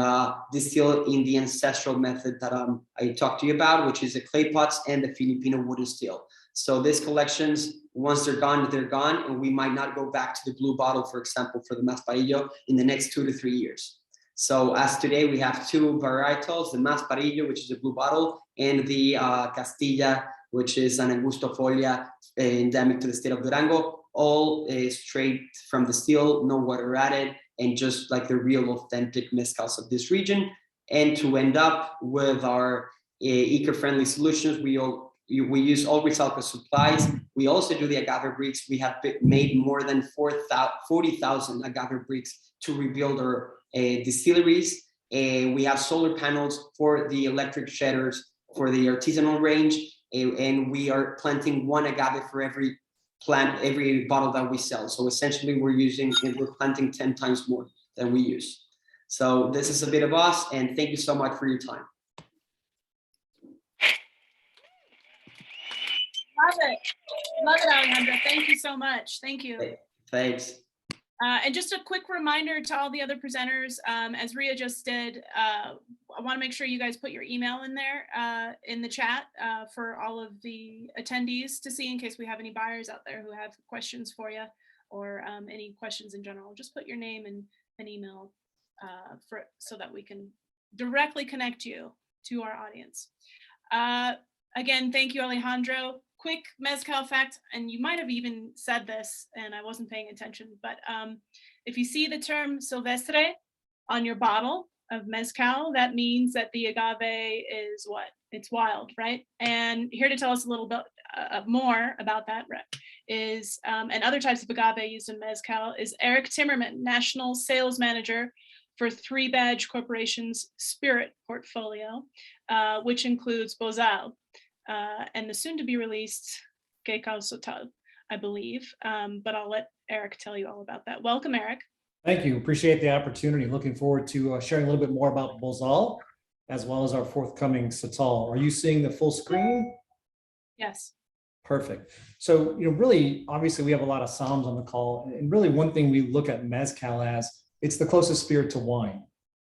[SPEAKER 7] distill in the ancestral method that I talked to you about, which is the clay pots and the Filipino wooden steel. So these collections, once they're gone, and we might not go back to the blue bottle, for example, for the Masparillo in the next 2 to 3 years. So as today, we have 2 varietals, the Masparillo, which is a blue bottle, and the Castilla, which is an Angustifolia endemic to the state of Durango, all straight from the still, no water added, and just like the real authentic mezcals of this region. And to end up with our eco-friendly solutions, we use all recycled supplies. We also do the agave bricks. We have made more than 40,000 agave bricks to rebuild our distilleries. We have solar panels for the electric shredders for the artisanal range. And we are planting 1 agave for every bottle that we sell. So essentially we're planting 10 times more than we use. So this is a bit of us, and thank you so much for your time.
[SPEAKER 2] Love it, Alejandro. Thank you so much. Thank you.
[SPEAKER 7] Thanks.
[SPEAKER 2] And just a quick reminder to all the other presenters, as Ria just did, I want to make sure you guys put your email in there in the chat for all of the attendees to see, in case we have any buyers out there who have questions for you, or any questions in general. Just put your name and an email so that we can directly connect you to our audience. Again, thank you, Alejandro. Quick mezcal fact, and you might have even said this and I wasn't paying attention, but if you see the term silvestre on your bottle of mezcal, that means that the agave is what? It's wild, right? And here to tell us a little bit more about that is, and other types of agave used in mezcal, is Eric Timmerman, National Sales Manager for 3 Badge Corporation's Spirit portfolio, which includes Bozal, and the soon to be released Cacao Sotal, I believe. But I'll let Eric tell you all about that. Welcome, Eric.
[SPEAKER 8] Thank you. Appreciate the opportunity. Looking forward to sharing a little bit more about Bozal, as well as our forthcoming Sotal. Are you seeing the full screen?
[SPEAKER 2] Yes.
[SPEAKER 8] Perfect. So, really, obviously, we have a lot of SOMMs on the call. And really, one thing we look at mezcal as, it's the closest spirit to wine.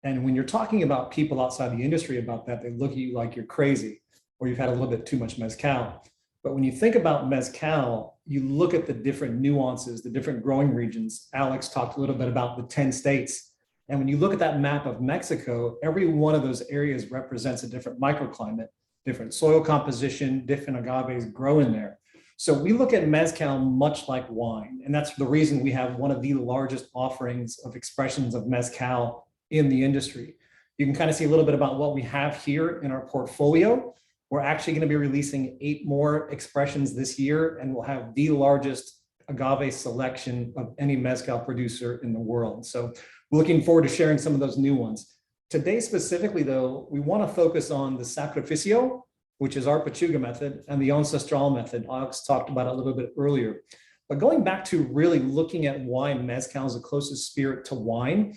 [SPEAKER 8] And when you're talking about people outside the industry about that, they look at you like you're crazy, or you've had a little bit too much mezcal. But when you think about mezcal, you look at the different nuances, the different growing regions. Alex talked a little bit about the 10 states. And when you look at that map of Mexico, every one of those areas represents a different microclimate, different soil composition, different agaves grow in there. So we look at mezcal much like wine, and that's the reason we have one of the largest offerings of expressions of mezcal in the industry. You can kind of see a little bit about what we have here in our portfolio. We're actually going to be releasing 8 more expressions this year, and we'll have the largest agave selection of any mezcal producer in the world. So we're looking forward to sharing some of those new ones. Today specifically, though, we want to focus on the sacrificio, which is our Pachuga method, and the ancestral method. Alex talked about it a little bit earlier. But going back to really looking at why mezcal is the closest spirit to wine,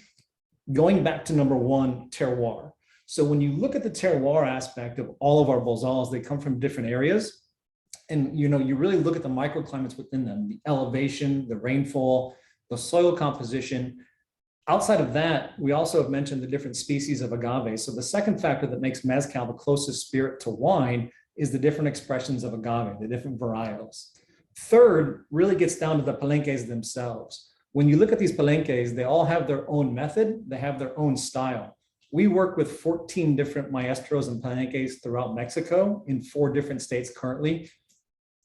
[SPEAKER 8] going back to number 1, terroir. So when you look at the terroir aspect of all of our bozals, they come from different areas. And you really look at the microclimates within them, the elevation, the rainfall, the soil composition. Outside of that, we also have mentioned the different species of agave. So the second factor that makes mezcal the closest spirit to wine is the different expressions of agave, the different varietals. Third really gets down to the palenques themselves. When you look at these palenques, they all have their own method, they have their own style. We work with 14 different maestros and palenques throughout Mexico in 4 different states currently.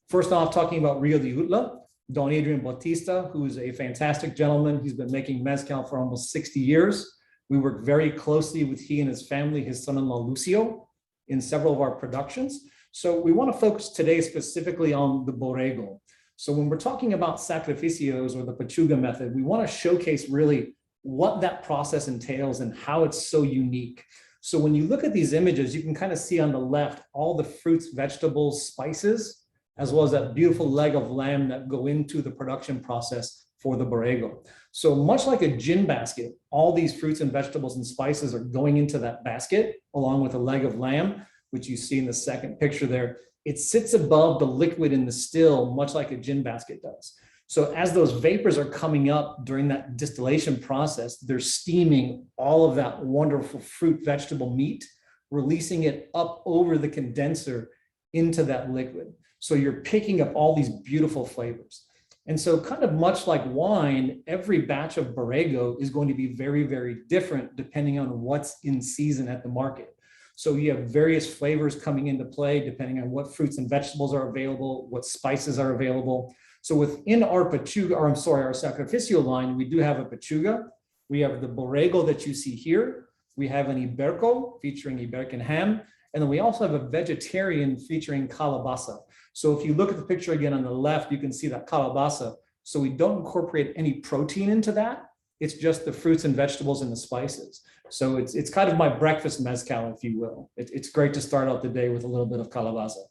[SPEAKER 8] First off, talking about Rio de Jutla, Don Adrian Bautista, who's a fantastic gentleman. He's been making mezcal for almost 60 years. We work very closely with he and his family, his son-in-law Lucio, in several of our productions. So we want to focus today specifically on the borrego. So when we're talking about sacrificios or the Pachuga method, we want to showcase really what that process entails and how it's so unique. So when you look at these images, you can kind of see on the left all the fruits, vegetables, spices, as well as that beautiful leg of lamb that go into the production process for the borrego. So much like a gin basket, all these fruits and vegetables and spices are going into that basket along with a leg of lamb, which you see in the second picture there. It sits above the liquid in the still, much like a gin basket does. So as those vapors are coming up during that distillation process, they're steaming all of that wonderful fruit, vegetable, meat, releasing it up over the condenser into that liquid. So you're picking up all these beautiful flavors. And so kind of much like wine, every batch of borrego is going to be very, very different depending on what's in season at the market. So you have various flavors coming into play depending on what fruits and vegetables are available, what spices are available. So within our Pachuga, or I'm sorry, our Sacrificio line, we do have a Pachuga. We have the borrego that you see here. We have an Iberco featuring Ibercan ham. And then we also have a vegetarian featuring calabaza. So if you look at the picture again on the left, you can see that calabaza. So we don't incorporate any protein into that. It's just the fruits and vegetables and the spices. So it's kind of my breakfast mezcal, if you will. It's great to start out the day with a little bit of calabaza.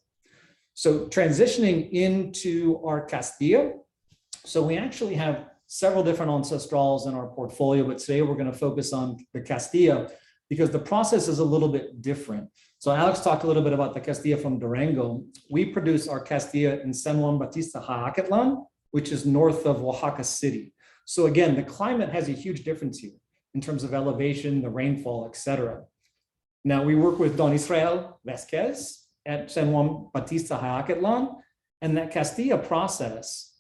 [SPEAKER 8] So transitioning into our Castilla. So we actually have several different ancestrals in our portfolio, but today we're going to focus on the Castilla because the process is a little bit different. So Alex talked a little bit about the Castilla from Durango. We produce our Castilla in San Juan Bautista, Jaacatlan, which is north of Oaxaca City. So again, the climate has a huge difference here in terms of elevation, the rainfall, etc. Now we work with Don Israel Vasquez at San Juan Bautista, Jaacatlan, and that Castilla process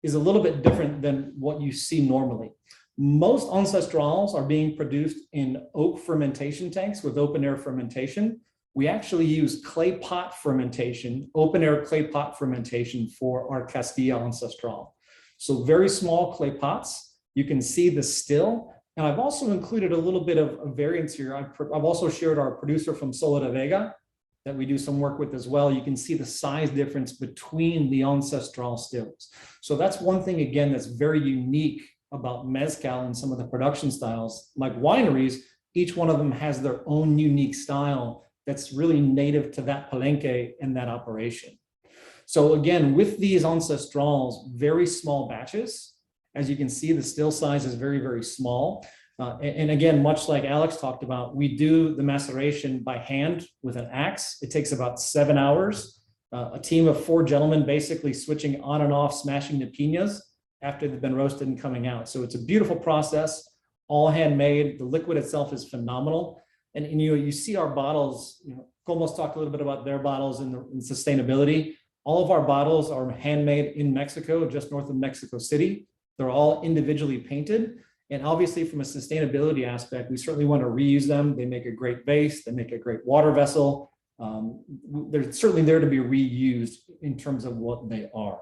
[SPEAKER 8] is a little bit different than what you see normally. Most ancestrals are being produced in oak fermentation tanks with open air fermentation. We actually use clay pot fermentation, open air clay pot fermentation for our Castilla ancestral. So very small clay pots. You can see the still. And I've also included a little bit of a variance here. I've also shared our producer from Solo de Vega that we do some work with as well. You can see the size difference between the ancestral stills. So that's one thing, again, that's very unique about mezcal and some of the production styles. Like wineries, each one of them has their own unique style that's really native to that palenque and that operation. So again, with these ancestrals, very small batches. As you can see, the still size is very, very small. And again, much like Alex talked about, we do the maceration by hand with an axe. It takes about 7 hours. A team of 4 gentlemen basically switching on and off, smashing the piñas after they've been roasted and coming out. So it's a beautiful process, all handmade. The liquid itself is phenomenal. And you see our bottles, Como's talked a little bit about their bottles and sustainability. All of our bottles are handmade in Mexico, just north of Mexico City. They're all individually painted. And obviously from a sustainability aspect, we certainly want to reuse them. They make a great base. They make a great water vessel. They're certainly there to be reused in terms of what they are.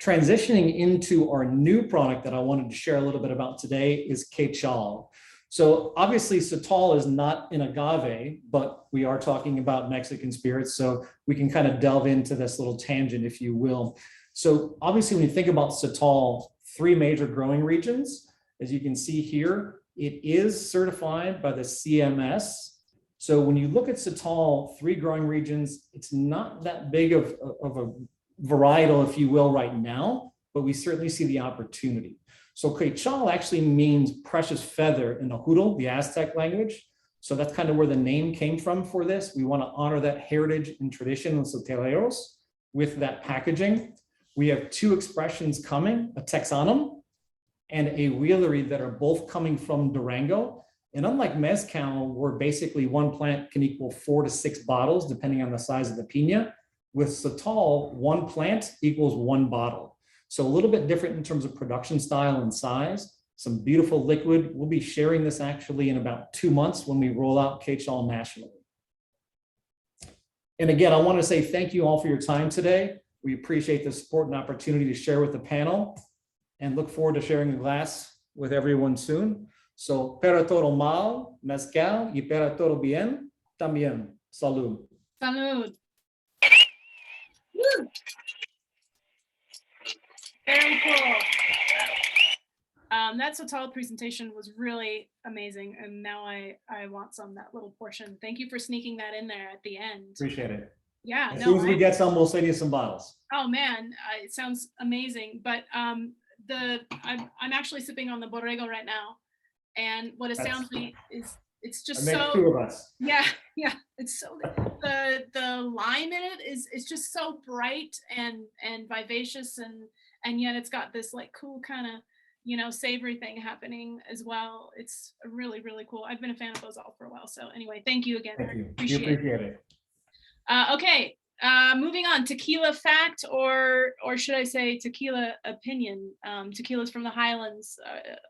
[SPEAKER 8] Transitioning into our new product that I wanted to share a little bit about today is Quechal. So obviously Sotol is not an agave, but we are talking about Mexican spirits. So we can kind of delve into this little tangent, if you will. So obviously when you think about Sotol, 3 major growing regions, as you can see here, it is certified by the CMS. So when you look at Sotol, 3 growing regions, it's not that big of a varietal, if you will, right now, but we certainly see the opportunity. So Quechal actually means precious feather in the Hudel, the Aztec language. So that's kind of where the name came from for this. We want to honor that heritage and tradition of Soteleros with that packaging. We have 2 expressions coming, a Texanum and a Wheelery that are both coming from Durango. And unlike mezcal, where basically 1 plant can equal 4 to 6 bottles, depending on the size of the piña, with Sotol, 1 plant equals 1 bottle. So a little bit different in terms of production style and size. Some beautiful liquid. We'll be sharing this actually in about 2 months when we roll out Quechal nationally. And again, I want to say thank you all for your time today. We appreciate the support and opportunity to share with the panel and look forward to sharing a glass with everyone soon. So, para todo mal, mezcal, y para todo bien, también. Salud.
[SPEAKER 2] Salud. Woo. Very cool. That Sotol presentation was really amazing, and now I want some, that little portion. Thank you for sneaking that in there at the end.
[SPEAKER 8] Appreciate it.
[SPEAKER 2] Yeah.
[SPEAKER 8] As soon as we get some, we'll send you some bottles.
[SPEAKER 2] Oh man, it sounds amazing. But I'm actually sipping on the Borrego right now, and what astounds me is it's just so.
[SPEAKER 8] 2 of us.
[SPEAKER 2] Yeah. It's so the lime in it is just so bright and vivacious, and yet it's got this like cool kind of, savory thing happening as well. It's really, really cool. I've been a fan of those all for a while. So anyway, thank you again.
[SPEAKER 8] Thank you.
[SPEAKER 2] Appreciate it. Okay, moving on. Tequila fact, or should I say tequila opinion? Tequilas from the highlands,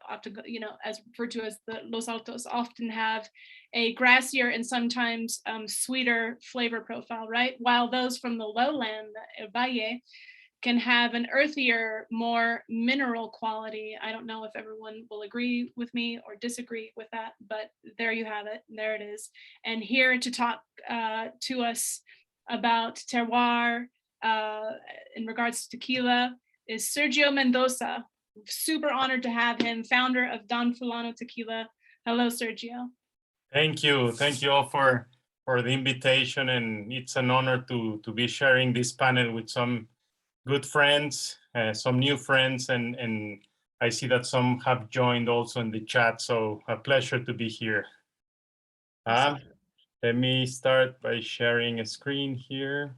[SPEAKER 2] often, as referred to as the Los Altos, often have a grassier and sometimes sweeter flavor profile, right? While those from the lowland, El Valle, can have an earthier, more mineral quality. I don't know if everyone will agree with me or disagree with that, but there you have it. There it is. And here to talk to us about terroir in regards to tequila is Sergio Mendoza. Super honored to have him, founder of Don Fulano Tequila. Hello, Sergio.
[SPEAKER 9] Thank you all for the invitation, and it's an honor to be sharing this panel with some good friends, some new friends, and I see that some have joined also in the chat, so a pleasure to be here. Let me start by sharing a screen here.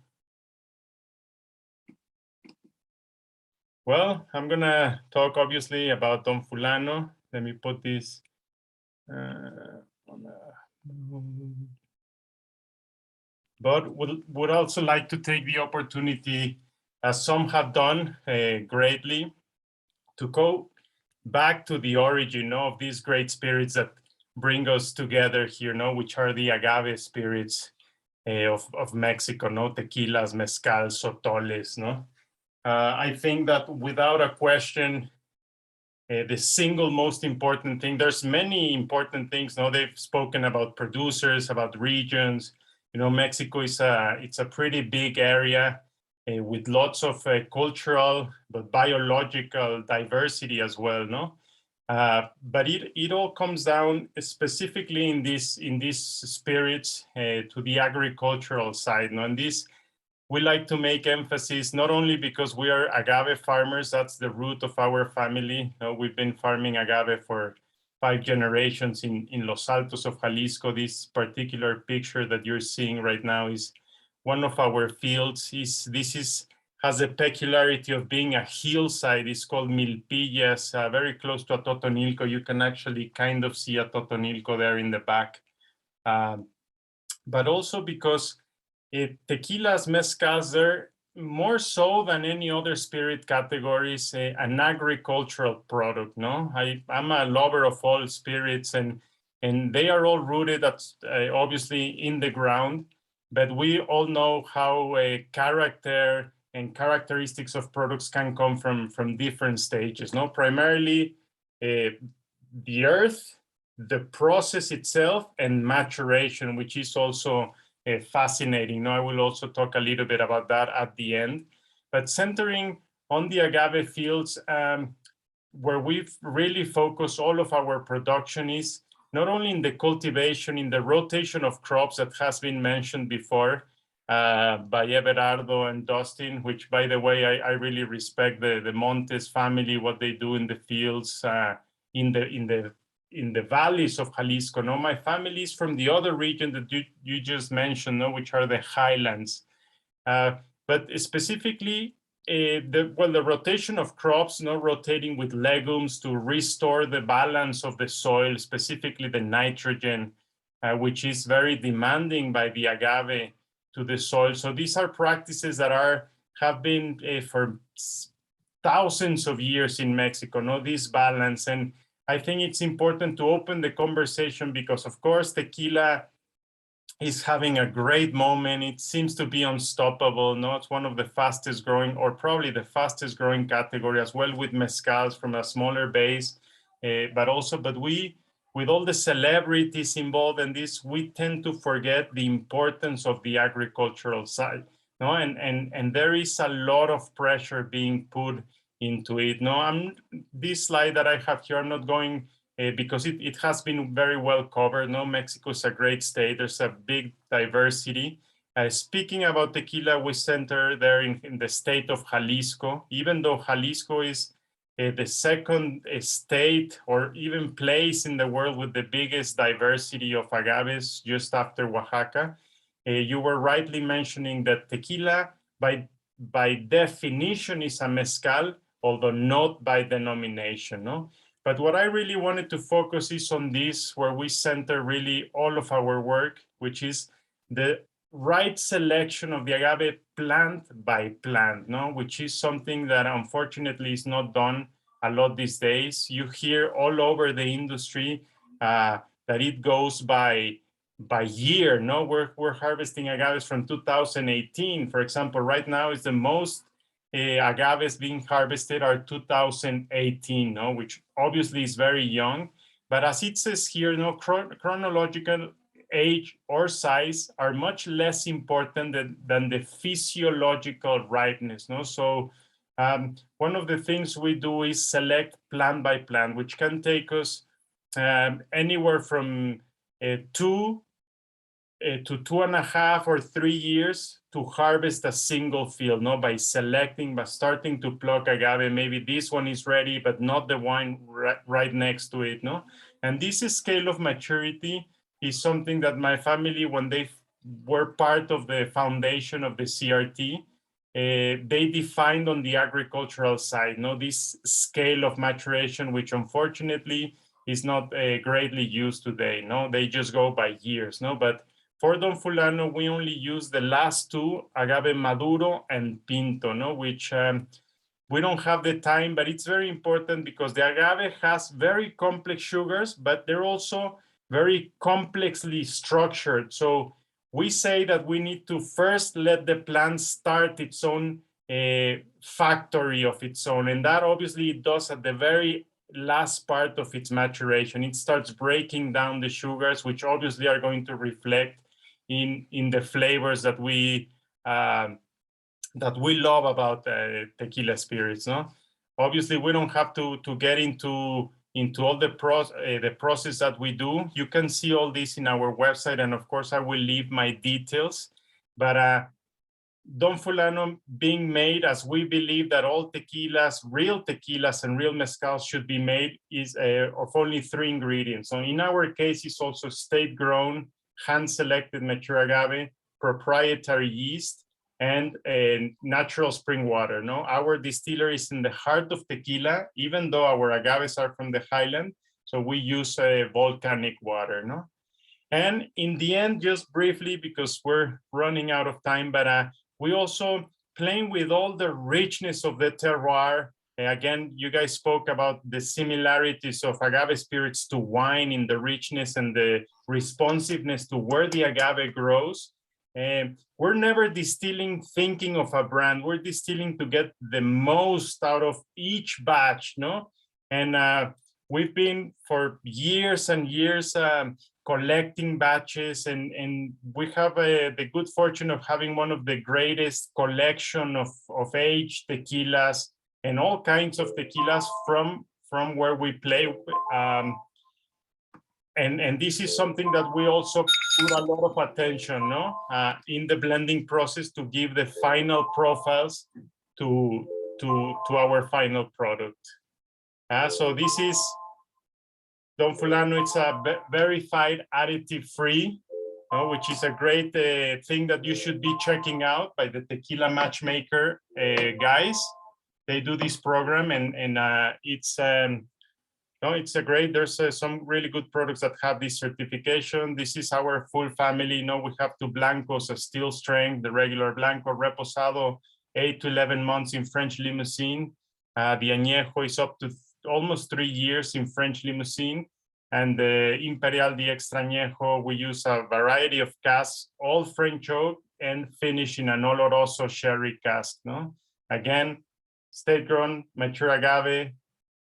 [SPEAKER 9] Well, I'm gonna talk obviously about Don Fulano. Let me put this but would also like to take the opportunity, as some have done greatly, to go back to the origin of these great spirits that bring us together here, which are the agave spirits of Mexico, tequilas, mezcal, sotoles. I think that without a question, the single most important thing, there's many important things. They've spoken about producers, about regions. Mexico is it's a pretty big area with lots of cultural but biological diversity as well. But it all comes down specifically in these spirits to the agricultural side. And this, we like to make emphasis not only because we are agave farmers, that's the root of our family. We've been farming agave for 5 generations in Los Altos of Jalisco. This particular picture that you're seeing right now is one of our fields. This has a peculiarity of being a hillside. It's called Milpillas, very close to a Totonilco. You can actually kind of see a Totonilco there in the back. But also because tequilas, mezcals, they're more so than any other spirit categories, an agricultural product. I'm a lover of all spirits, and they are all rooted at, obviously in the ground. but we all know how a character and characteristics of products can come from different stages. No, primarily the earth, the process itself, and maturation, which is also fascinating. No, I will also talk a little bit about that at the end. But centering on the agave fields, where we've really focused all of our production is not only in the cultivation, in the rotation of crops that has been mentioned before by Everardo and Dustin, which, by the way, I really respect the Montes family, what they do in the fields, in the valleys of Jalisco. No, my family is from the other region that you just mentioned, no, which are the highlands. But specifically, the rotation of crops, rotating with legumes to restore the balance of the soil, specifically the nitrogen, which is very demanding by the agave to the soil. So these are practices that have been for thousands of years in Mexico, this balance. And I think it's important to open the conversation because, of course, tequila is having a great moment. It seems to be unstoppable. No, it's one of the fastest growing, or probably the fastest growing category, as well with mezcals from a smaller base. But we, with all the celebrities involved in this, we tend to forget the importance of the agricultural side. No, and there is a lot of pressure being put into it. No, this slide that I have here, I'm not going because it has been very well covered. No, Mexico is a great state. There's a big diversity. Speaking about tequila, we center there in the state of Jalisco, even though Jalisco is the second state or even place in the world with the biggest diversity of agaves, just after Oaxaca. You were rightly mentioning that tequila, by definition, is a mezcal, although not by denomination. No? But what I really wanted to focus is on this, where we center really all of our work, which is the right selection of the agave plant by plant, which is something that unfortunately is not done a lot these days. You hear all over the industry that it goes by year. We're harvesting agaves from 2018. For example, right now is the most agaves being harvested are 2018, which obviously is very young. But as it says here, chronological age or size are much less important than the physiological ripeness. So one of the things we do is select plant by plant, which can take us anywhere from 2 to 2.5 or 3 years to harvest a single field, by starting to pluck agave. Maybe this one is ready, but not the one right next to it. And this scale of maturity is something that my family, when they were part of the foundation of the CRT, they defined on the agricultural side, this scale of maturation, which unfortunately is not greatly used today. They just go by years. But for Don Fulano, we only use the last two, agave maduro and pinto, which we don't have the time, but it's very important because the agave has very complex sugars, but they're also very complexly structured. So we say that we need to first let the plant start its own factory of its own. And that obviously it does at the very last part of its maturation. It starts breaking down the sugars, which obviously are going to reflect in the flavors that we love about tequila spirits. Obviously, we don't have to get into all the process that we do. You can see all this in our website, and of course, I will leave my details. But Don Fulano being made as we believe that all tequilas, real tequilas and real mezcals should be made is of only 3 ingredients. So in our case, it's also state-grown, hand-selected mature agave, proprietary yeast, and natural spring water. Our distillery is in the heart of tequila, even though our agaves are from the highland. So we use volcanic water. And in the end, just briefly, because we're running out of time, but we also playing with all the richness of the terroir. Again, you guys spoke about the similarities of agave spirits to wine in the richness and the responsiveness to where the agave grows. we're never distilling thinking of a brand. We're distilling to get the most out of each batch, no? And we've been for years and years collecting batches, and we have the good fortune of having one of the greatest collection of aged tequilas and all kinds of tequilas from where we play. And this is something that we also put a lot of attention, no, in the blending process to give the final profiles to our final product. So this is Don Fulano. It's a verified additive-free, which is a great thing that you should be checking out by the Tequila Matchmaker guys. They do this program, and it's it's a great. There's some really good products that have this certification. This is our full family. We have two Blancos, a steel strength, the regular Blanco Reposado, 8 to 11 months in French Limousine. The Añejo is up to almost 3 years in French Limousine. And the Imperial, the Extra Añejo, we use a variety of casks, all French oak, and finish in an Oloroso sherry cask. Again, state-grown, mature agave,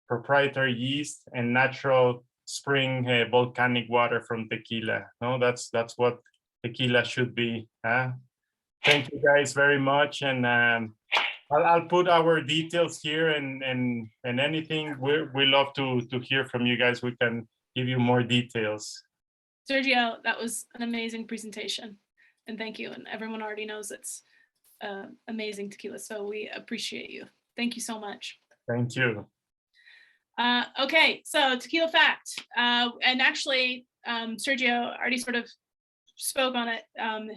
[SPEAKER 9] proprietary yeast, and natural spring volcanic water from tequila. That's what tequila should be. Thank you guys very much, and I'll put our details here, and anything we love to hear from you guys. We can give you more details.
[SPEAKER 2] Sergio, that was an amazing presentation, and thank you. And everyone already knows it's amazing tequila, so we appreciate you. Thank you so much.
[SPEAKER 9] Thank you.
[SPEAKER 2] Okay, so tequila fact, and actually Sergio already sort of spoke on it,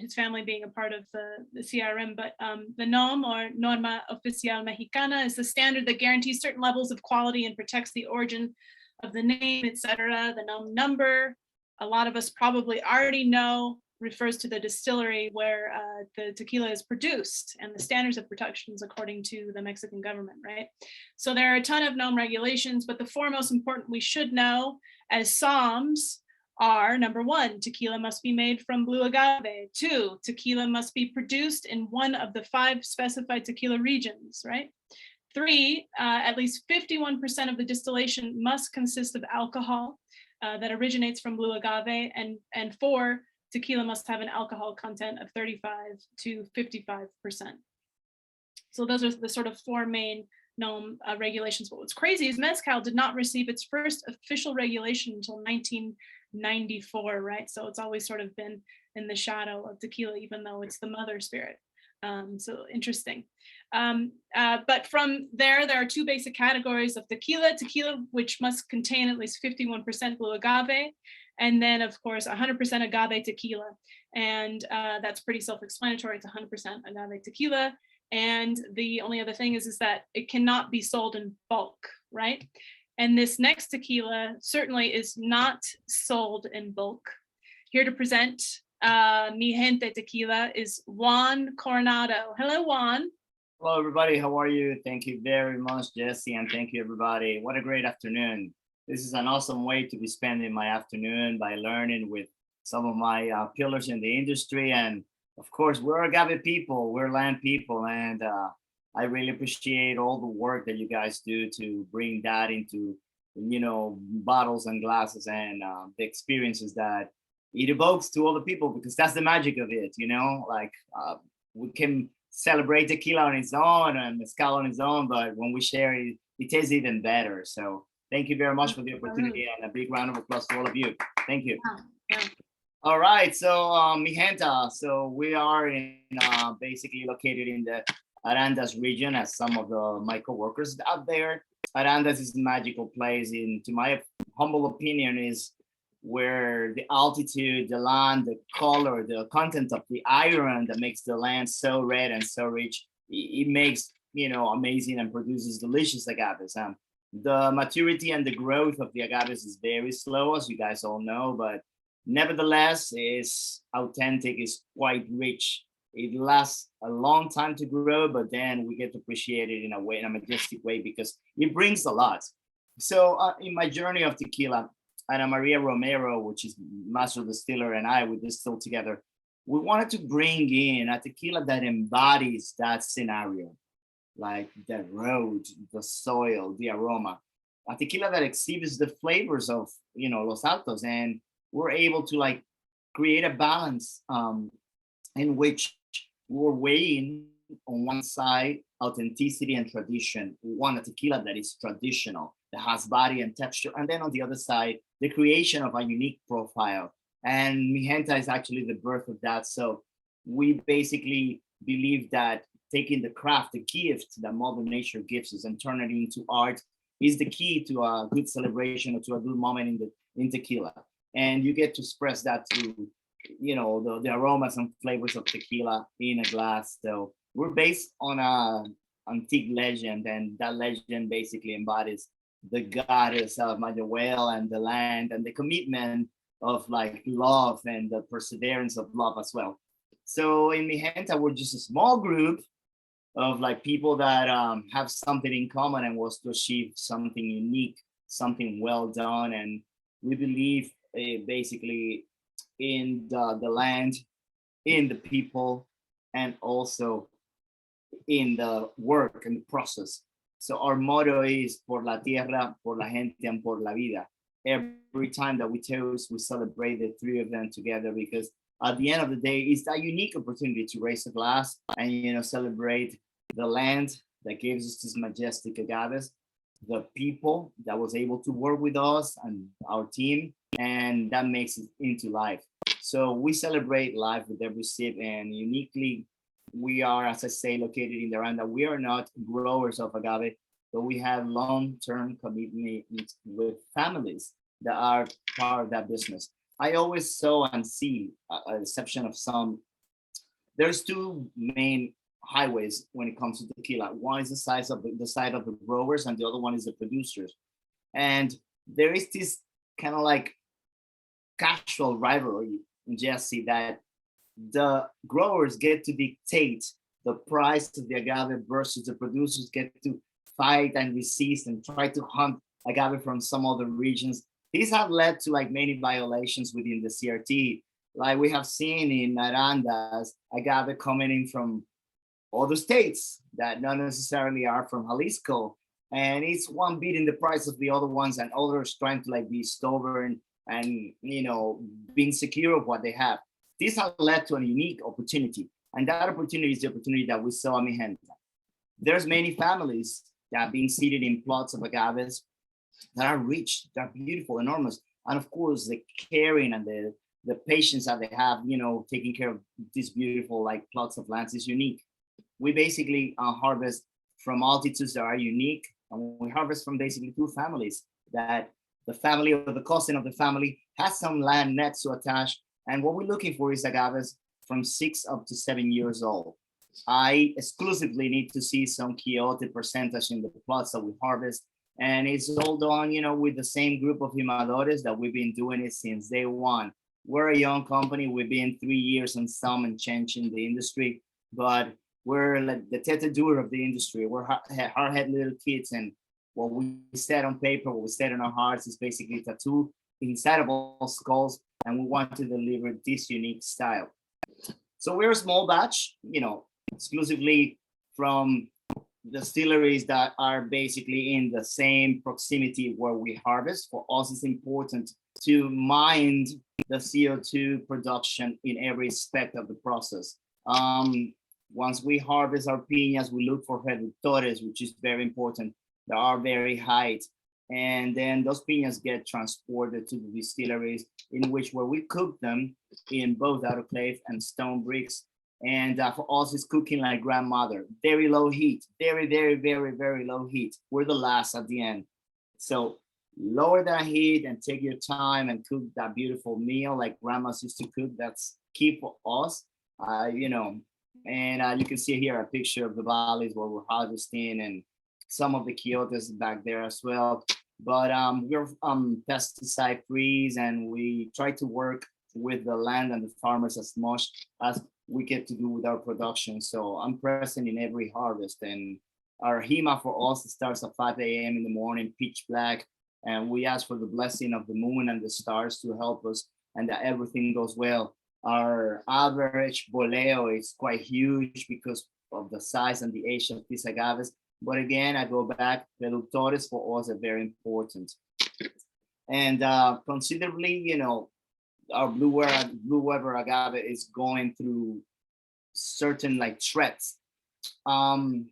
[SPEAKER 2] his family being a part of the CRM, but the NOM, or Norma Oficial Mexicana, is the standard that guarantees certain levels of quality and protects the origin of the name, etc. The NOM number, a lot of us probably already know, refers to the distillery where the tequila is produced and the standards of protections according to the Mexican government, right? So there are a ton of NOM regulations, but the four most important we should know as SOMMs are: number 1, tequila must be made from blue agave. 2, tequila must be produced in one of the 5 specified tequila regions, right? 3, at least 51% of the distillation must consist of alcohol that originates from blue agave, and 4, tequila must have an alcohol content of 35 to 55%. So those are the sort of 4 main NOM regulations. But what's crazy is mezcal did not receive its first official regulation until 1994, right? So it's always sort of been in the shadow of tequila, even though it's the mother spirit. So interesting. But from there are 2 basic categories of tequila: which must contain at least 51% blue agave, and then of course 100% agave tequila. And that's pretty self-explanatory. It's 100% agave tequila. And the only other thing is that it cannot be sold in bulk, right? And this next tequila certainly is not sold in bulk. Here to present Mi Gente Tequila is Juan Coronado. Hello, Juan.
[SPEAKER 10] Hello, everybody. How are you? Thank you very much, Jesse, and thank you, everybody. What a great afternoon. This is an awesome way to be spending my afternoon by learning with some of my pillars in the industry. And of course, we're agave people, we're land people, and I really appreciate all the work that you guys do to bring that into, bottles and glasses, and the experiences that it evokes to all the people, because that's the magic of it, we can celebrate tequila on its own and mezcal on its own, but when we share it, it tastes even better. So thank you very much for the opportunity, and a big round of applause to all of you. Thank you.
[SPEAKER 2] Yeah.
[SPEAKER 10] All right, so Mi Gente, so we are basically located in the Arandas region, as some of my co-workers out there. Arandas is a magical place, to my humble opinion, is where the altitude, the land, the color, the content of the iron that makes the land so red and so rich, it makes, amazing and produces delicious agaves. The maturity and the growth of the agaves is very slow, as you guys all know, but nevertheless, it's authentic, it's quite rich. It lasts a long time to grow, but then we get to appreciate it in a majestic way, because it brings a lot. So in my journey of tequila, Ana Maria Romero, which is master distiller, and I, we distilled together we wanted to bring in a tequila that embodies that scenario, like the road, the soil, the aroma. A tequila that exhibits the flavors of, Los Altos, and we're able to like create a balance in which we're weighing on one side authenticity and tradition. We want a tequila that is traditional, that has body and texture, and then on the other side, the creation of a unique profile. And Mijenta is actually the birth of that. So we basically believe that taking the craft, the gift that Mother Nature gives us, and turn it into art is the key to a good celebration or to a good moment in tequila. And you get to express that through, the aromas and flavors of tequila in a glass. So we're based on a antique legend, and that legend basically embodies the goddess of Mayahuel and the land and the commitment of like love and the perseverance of love as well. So in Mijenta, we're just a small group of like people that have something in common and was to achieve something unique, something well done. And we believe basically in the land, in the people, and also in the work and the process. So our motto is por la tierra, por la gente, and por la vida. Every time that we toast, we celebrate the three of them together, because at the end of the day, it's a unique opportunity to raise a glass and celebrate the land that gives us this majestic agaves, the people that was able to work with us and our team, and that makes it into life. So we celebrate life with every sip, and uniquely, we are, as I say, located in the Aranda. We are not growers of agave, but we have long-term commitment with families that are part of that business. I always saw and see, a exception of some, there's two main highways when it comes to tequila. One is the side of the growers, and the other one is the producers. And there is this kind of like casual rivalry, Jesse, that the growers get to dictate the price of the agave versus the producers get to fight and resist and try to hunt agave from some other regions. These have led to like many violations within the CRT. Like we have seen in Arandas, agave coming in from other states that not necessarily are from Jalisco. And it's one beating the price of the other ones, and others trying to like be stubborn and being secure of what they have. This has led to a unique opportunity. And that opportunity is the opportunity that we saw in Mijenta. There's many families that have been seated in plots of agaves that are rich, that are beautiful, enormous. And of course, the caring and the patience that they have, taking care of these beautiful like plots of lands is unique. We basically harvest from altitudes that are unique. And we harvest from basically two families, that the family or the cousin of the family has some land next to attach. And what we're looking for is agaves from 6 up to 7 years old. I exclusively need to see some quiote percentage in the plots that we harvest. And it's all done, with the same group of jimadores that we've been doing it since day one. We're a young company. We've been 3 years and some and change in the industry, but we're like the tete dure of the industry. We're hard-headed little kids, and what we said on paper, what we said in our hearts is basically tattooed inside of all skulls, and we want to deliver this unique style. So we're a small batch, exclusively from distilleries that are basically in the same proximity where we harvest. For us, it's important to mind the CO2 production in every aspect of the process. Once we harvest our piñas, we look for reductores, which is very important. They are very high. And then those piñas get transported to the distilleries, in which where we cook them in both autoclave and stone bricks. And for us, it's cooking like grandmother, very low heat, very, very, very, very low heat. We're the last at the end. So lower that heat and take your time and cook that beautiful meal like grandmas used to cook. That's key for us, And you can see here a picture of the valleys where we're harvesting, and some of the quiotes back there as well. But we're pesticide free, and we try to work with the land and the farmers as much as we get to do with our production. So I'm present in every harvest, and our HEMA for us starts at 5 a.m. in the morning, pitch black. And we ask for the blessing of the moon and the stars to help us, and that everything goes well. Our average boleo is quite huge because of the size and the age of these agaves. But again, I go back, reductores for us are very important. And considerably, you know, our Blue Weber agave is going through certain like threats. The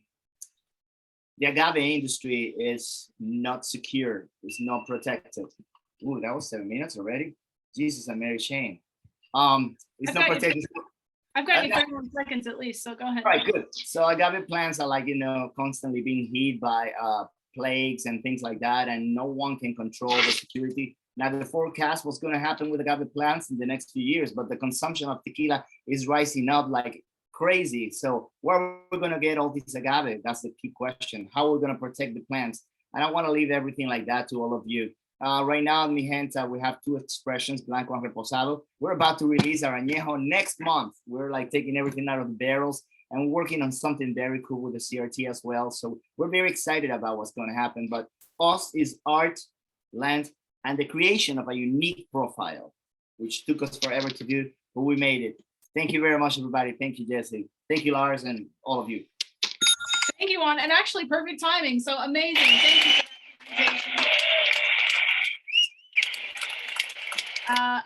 [SPEAKER 10] agave industry is not secure, it's not protected. Ooh, that was 7 minutes already. Jesus and Mary Chain. It's not protected.
[SPEAKER 2] I've got you 31 seconds at least, so go ahead.
[SPEAKER 10] All right, good. So agave plants are like, you know, constantly being hit by plagues and things like that, and no one can control the security. Now, the forecast what's going to happen with agave plants in the next few years, but the consumption of tequila is rising up like crazy. So where are we going to get all this agave? That's the key question. How are we going to protect the plants? And I want to leave everything like that to all of you. Right now, mi gente, we have two expressions, Blanco and Reposado. We're about to release our Añejo next month. We're like taking everything out of the barrels and working on something very cool with the CRT as well. So we're very excited about what's going to happen. But us is art, land, and the creation of a unique profile, which took us forever to do, but we made it. Thank you very much, everybody. Thank you, Jesse. Thank you, Lars, and all of you.
[SPEAKER 2] Thank you, Juan. And actually, perfect timing. So amazing. Thank you for that presentation.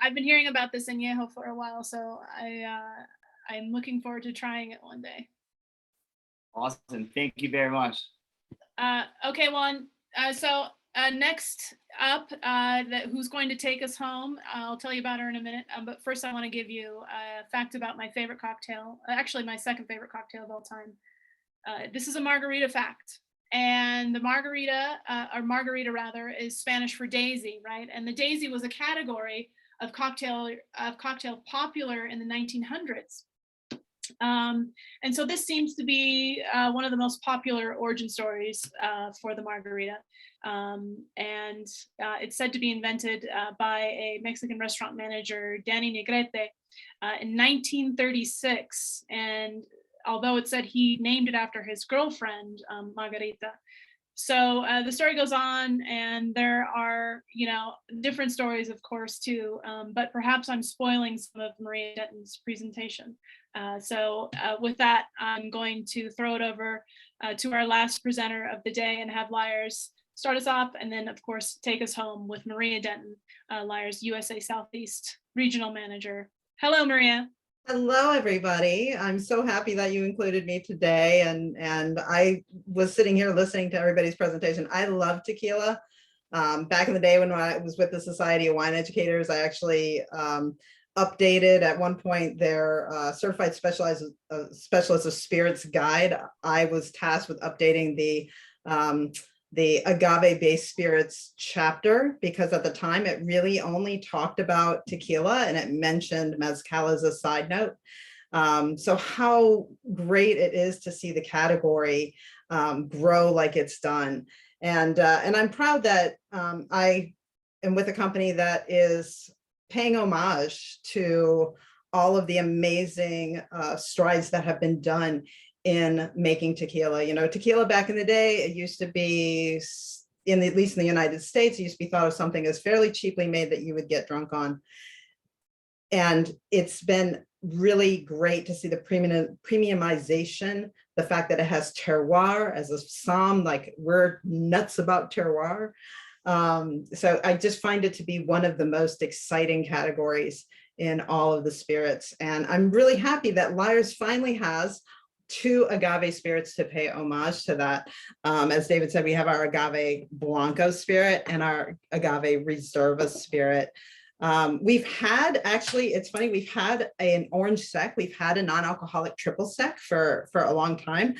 [SPEAKER 2] I've been hearing about this añejo for a while, so I'm looking forward to trying it one day.
[SPEAKER 10] Awesome. Thank you very much.
[SPEAKER 2] Okay, Juan. So next up, who's going to take us home? I'll tell you about her in a minute. But first, I want to give you a fact about my favorite cocktail. Actually, my second favorite cocktail of all time. This is a margarita fact. And the margarita, or margarita rather, is Spanish for daisy, right? And the daisy was a category of cocktail popular in the 1900s. And so this seems to be one of the most popular origin stories for the margarita. And it's said to be invented by a Mexican restaurant manager, Danny Negrete, in 1936. And although it said he named it after his girlfriend, Margarita. So the story goes on, and there are, you know, different stories, of course, too, but perhaps I'm spoiling some of Maria Denton's presentation. So with that, I'm going to throw it over to our last presenter of the day and have Lyres start us off, and then, of course, take us home with Maria Denton, Lyres USA Southeast Regional Manager. Hello, Maria.
[SPEAKER 11] Hello, everybody. I'm so happy that you included me today. And I was sitting here listening to everybody's presentation. I love tequila. Back in the day when I was with the Society of Wine Educators, I actually updated at one point their certified specialist of spirits guide. I was tasked with updating the agave-based spirits chapter, because at the time it really only talked about tequila and it mentioned mezcal as a side note. So how great it is to see the category grow like it's done. And I'm proud that I am with a company that is paying homage to all of the amazing strides that have been done in making tequila. You know, tequila back in the day, it used to be, at least in the United States, it used to be thought of something as fairly cheaply made that you would get drunk on. And it's been really great to see the premiumization, the fact that it has terroir as a SOMM, like we're nuts about terroir. So I just find it to be one of the most exciting categories in all of the spirits. And I'm really happy that Lyres finally has 2 agave spirits to pay homage to that. As David said, we have our agave blanco spirit and our agave reserva spirit. We've had, actually, it's funny, we've had an orange sec, we've had a non-alcoholic triple sec for a long time.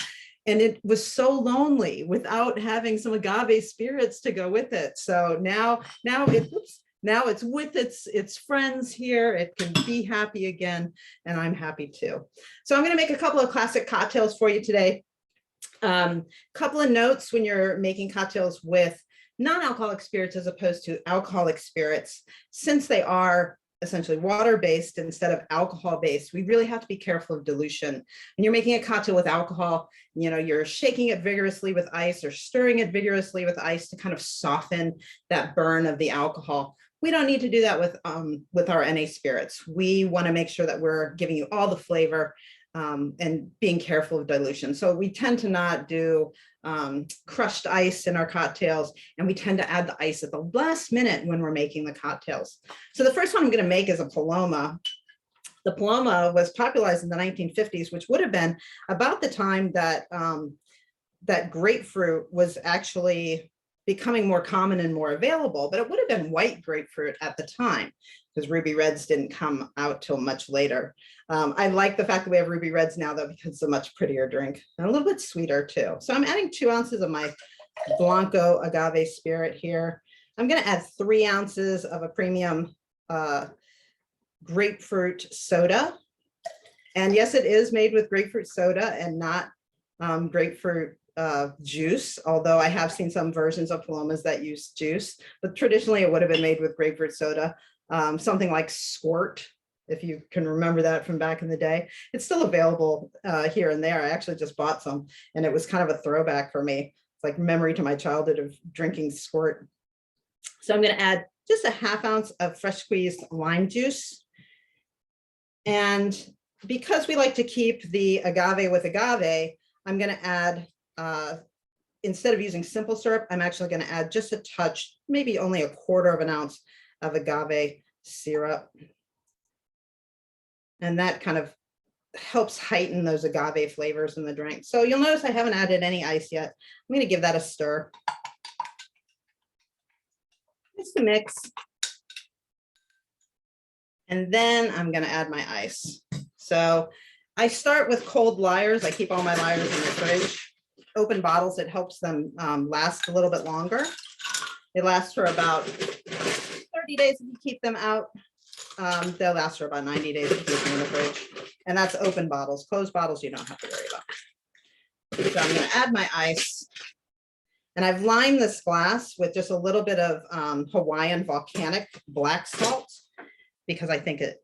[SPEAKER 11] And it was so lonely without having some agave spirits to go with it. So now it's with its friends here. It can be happy again, and I'm happy too. So I'm going to make a couple of classic cocktails for you today. Couple of notes when you're making cocktails with non-alcoholic spirits as opposed to alcoholic spirits. Since they are essentially water-based instead of alcohol-based, we really have to be careful of dilution. When you're making a cocktail with alcohol, you know, you're shaking it vigorously with ice or stirring it vigorously with ice to kind of soften that burn of the alcohol. We don't need to do that with our NA spirits. We want to make sure that we're giving you all the flavor and being careful of dilution. So we tend to not do crushed ice in our cocktails, and we tend to add the ice at the last minute when we're making the cocktails. So the first one I'm going to make is a Paloma. The Paloma was popularized in the 1950s, which would have been about the time that that grapefruit was actually becoming more common and more available, but it would have been white grapefruit at the time because ruby reds didn't come out till much later. I like the fact that we have ruby reds now though, because it's a much prettier drink and a little bit sweeter too. So I'm adding 2 ounces of my Blanco agave spirit here. I'm going to add 3 ounces of a premium grapefruit soda. And yes, it is made with grapefruit soda and not grapefruit juice, although I have seen some versions of Palomas that use juice, but traditionally it would have been made with grapefruit soda, something like Squirt, if you can remember that from back in the day. It's still available here and there. I actually just bought some and it was kind of a throwback for me. It's like memory to my childhood of drinking Squirt. So I'm going to add just a ½ ounce of fresh squeezed lime juice. And because we like to keep the agave with agave, I'm going to add instead of using simple syrup, I'm actually going to add just a touch, maybe only a ¼ ounce of agave syrup. And that kind of helps heighten those agave flavors in the drink. So you'll notice I haven't added any ice yet. I'm going to give that a stir. Just a mix. And then I'm going to add my ice. So I start with cold lyres. I keep all my lyres in the fridge. Open bottles, it helps them last a little bit longer. It lasts for about 30 days if you keep them out. They'll last for about 90 days if you keep them in the fridge. And that's open bottles. Closed bottles, you don't have to worry about. So I'm going to add my ice. And I've lined this glass with just a little bit of Hawaiian volcanic black salt because I think it,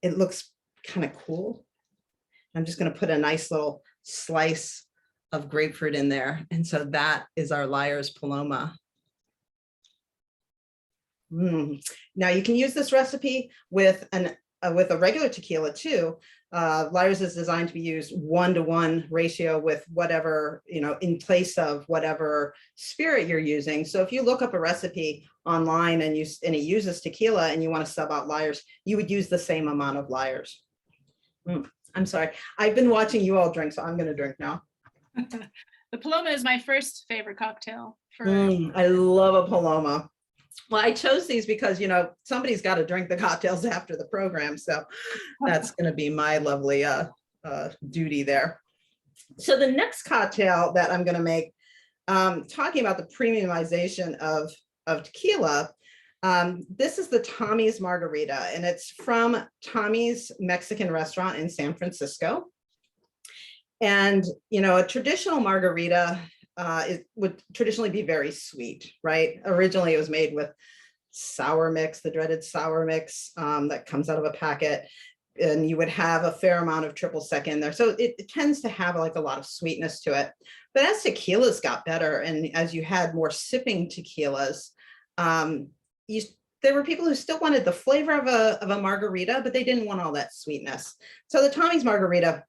[SPEAKER 11] it looks kind of cool. I'm just going to put a nice little slice of grapefruit in there. And so that is our Lyre's Paloma. Now you can use this recipe with a regular tequila too. Lyre's is designed to be used 1-to-1 ratio with whatever, in place of whatever spirit you're using. So if you look up a recipe online and it uses tequila and you want to sub out Lyre's, you would use the same amount of Lyre's. I'm sorry. I've been watching you all drink, so I'm going to drink now.
[SPEAKER 2] The Paloma is my first favorite cocktail.
[SPEAKER 11] I love a Paloma. Well, I chose these because, somebody's got to drink the cocktails after the program. So that's going to be my lovely duty there. So the next cocktail that I'm going to make, talking about the premiumization of tequila, this is the Tommy's Margarita, and it's from Tommy's Mexican restaurant in San Francisco. And, a traditional margarita would traditionally be very sweet, right? Originally, it was made with sour mix, the dreaded sour mix that comes out of a packet. And you would have a fair amount of triple sec in there. So it tends to have like a lot of sweetness to it. But as tequilas got better, and as you had more sipping tequilas, there were people who still wanted the flavor of a margarita, but they didn't want all that sweetness. So the Tommy's Margarita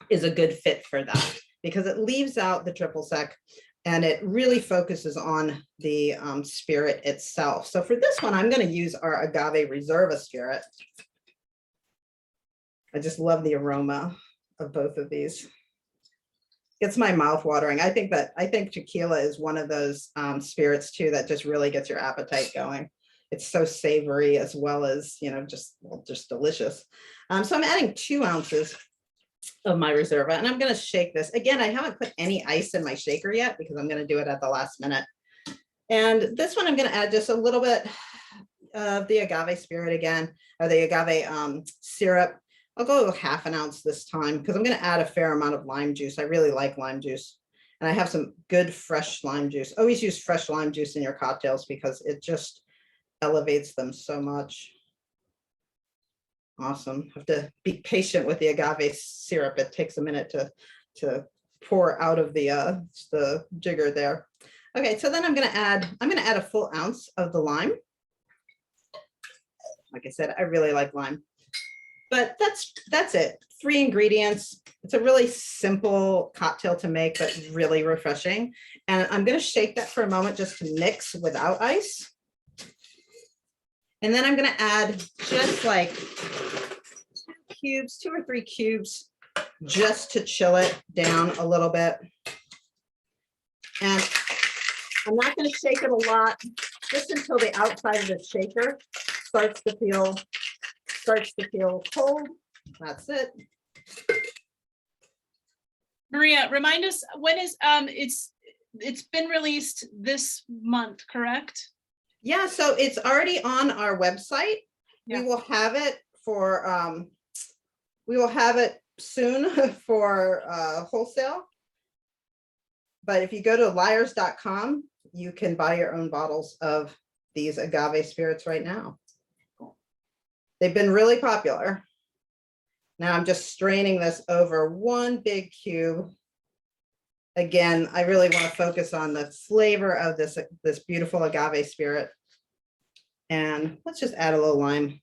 [SPEAKER 11] is a good fit for that because it leaves out the triple sec and it really focuses on the spirit itself. So for this one, I'm going to use our Agave Reserva spirit. I just love the aroma of both of these. Gets my mouth watering. I think tequila is one of those spirits too that just really gets your appetite going. It's so savory as well as, just delicious. So I'm adding 2 ounces of my Reserva, and I'm going to shake this. Again, I haven't put any ice in my shaker yet because I'm going to do it at the last minute. And this one, I'm going to add just a little bit of the agave spirit again, or the agave syrup. I'll go ½ an ounce this time because I'm going to add a fair amount of lime juice. I really like lime juice. And I have some good fresh lime juice. Always use fresh lime juice in your cocktails because it just elevates them so much. Awesome. Have to be patient with the agave syrup. It takes a minute to pour out of the jigger there. Okay, so then I'm going to add a full ounce of the lime. Like I said, I really like lime. But that's it. 3 ingredients. It's a really simple cocktail to make, but really refreshing. And I'm going to shake that for a moment just to mix without ice. And then I'm going to add just like 2 or 3 cubes, just to chill it down a little bit. And I'm not going to shake it a lot, just until the outside of the shaker starts to feel cold. That's it.
[SPEAKER 2] Maria, remind us, when is it's been released this month, correct?
[SPEAKER 11] Yeah, so it's already on our website.
[SPEAKER 2] Yeah.
[SPEAKER 11] We will have it for soon for wholesale. But if you go to liars.com, you can buy your own bottles of these agave spirits right now. They've been really popular. Now I'm just straining this over 1 big cube. Again, I really want to focus on the flavor of this beautiful agave spirit. And let's just add a little lime.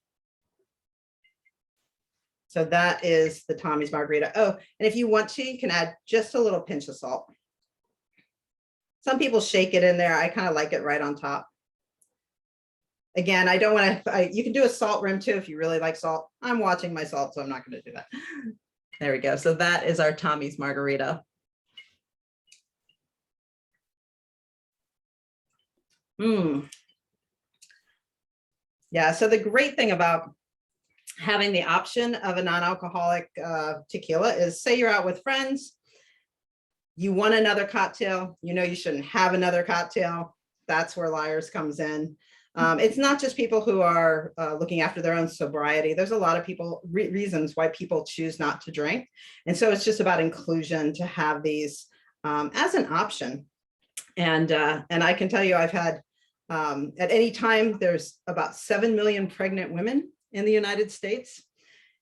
[SPEAKER 11] So that is the Tommy's Margarita. Oh, and if you want to, you can add just a little pinch of salt. Some people shake it in there. I kind of like it right on top. Again, I don't want to, you can do a salt rim too if you really like salt. I'm watching my salt, so I'm not going to do that. There we go. So that is our Tommy's Margarita. Yeah, so the great thing about having the option of a non-alcoholic tequila is, say you're out with friends, you want another cocktail, you know you shouldn't have another cocktail. That's where Liars comes in. It's not just people who are looking after their own sobriety. There's a lot of reasons why people choose not to drink. And so it's just about inclusion to have these as an option. And I can tell you, I've had, at any time, there's about 7 million pregnant women in the United States,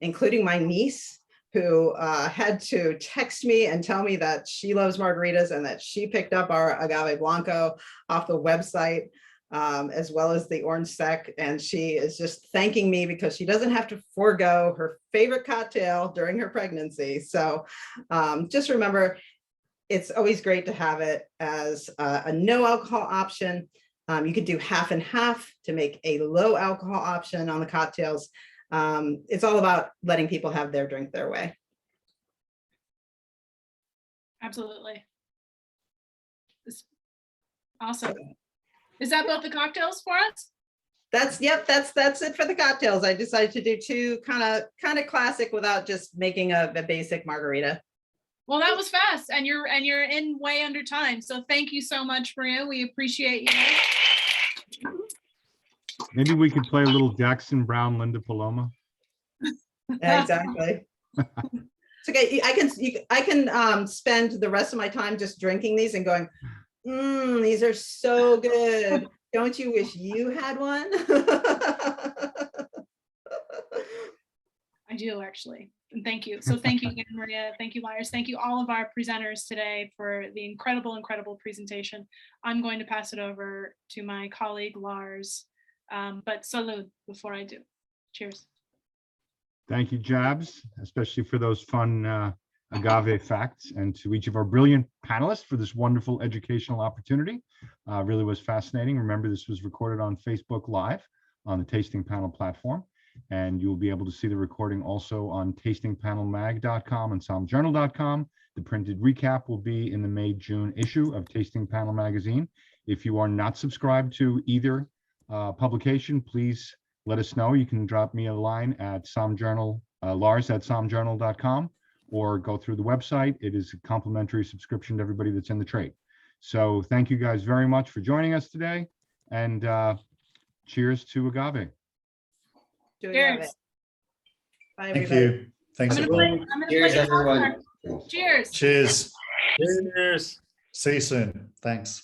[SPEAKER 11] including my niece, who had to text me and tell me that she loves margaritas and that she picked up our Agave Blanco off the website, as well as the orange sec. And she is just thanking me because she doesn't have to forego her favorite cocktail during her pregnancy. So just remember, it's always great to have it as a no alcohol option. You could do half and half to make a low alcohol option on the cocktails. It's all about letting people have their drink their way.
[SPEAKER 2] Absolutely. It's awesome. Is that both the cocktails for us?
[SPEAKER 11] That's it for the cocktails. I decided to do 2 kind of classic without just making a basic margarita.
[SPEAKER 2] Well, that was fast, and you're in way under time. So thank you so much, Maria. We appreciate you.
[SPEAKER 1] Maybe we could play a little Jackson Brown, Linda Paloma.
[SPEAKER 11] Exactly. It's okay. I can spend the rest of my time just drinking these and going, these are so good. Don't you wish you had one?
[SPEAKER 2] I do, actually. And thank you. So thank you again, Maria. Thank you, Liars. Thank you, all of our presenters today, for the incredible presentation. I'm going to pass it over to my colleague, Lars. But salud before I do. Cheers.
[SPEAKER 1] Thank you, Jabs, especially for those fun agave facts, and to each of our brilliant panelists for this wonderful educational opportunity. Really was fascinating. Remember, this was recorded on Facebook Live on the Tasting Panel platform, and you'll be able to see the recording also on tastingpanelmag.com and sommjournal.com. The printed recap will be in the May-June issue of Tasting Panel magazine. If you are not subscribed to either publication, please let us know. You can drop me a line at sommjournal, lars@sommjournal.com, or go through the website. It is a complimentary subscription to everybody that's in the trade. So thank you guys very much for joining us today, and cheers to agave.
[SPEAKER 2] Cheers.
[SPEAKER 11] Bye,
[SPEAKER 3] Thank
[SPEAKER 11] everybody.
[SPEAKER 3] you. Thanks, everyone.
[SPEAKER 7] Cheers, everyone.
[SPEAKER 2] Cheers.
[SPEAKER 3] Cheers.
[SPEAKER 9] Cheers.
[SPEAKER 3] See you soon. Thanks.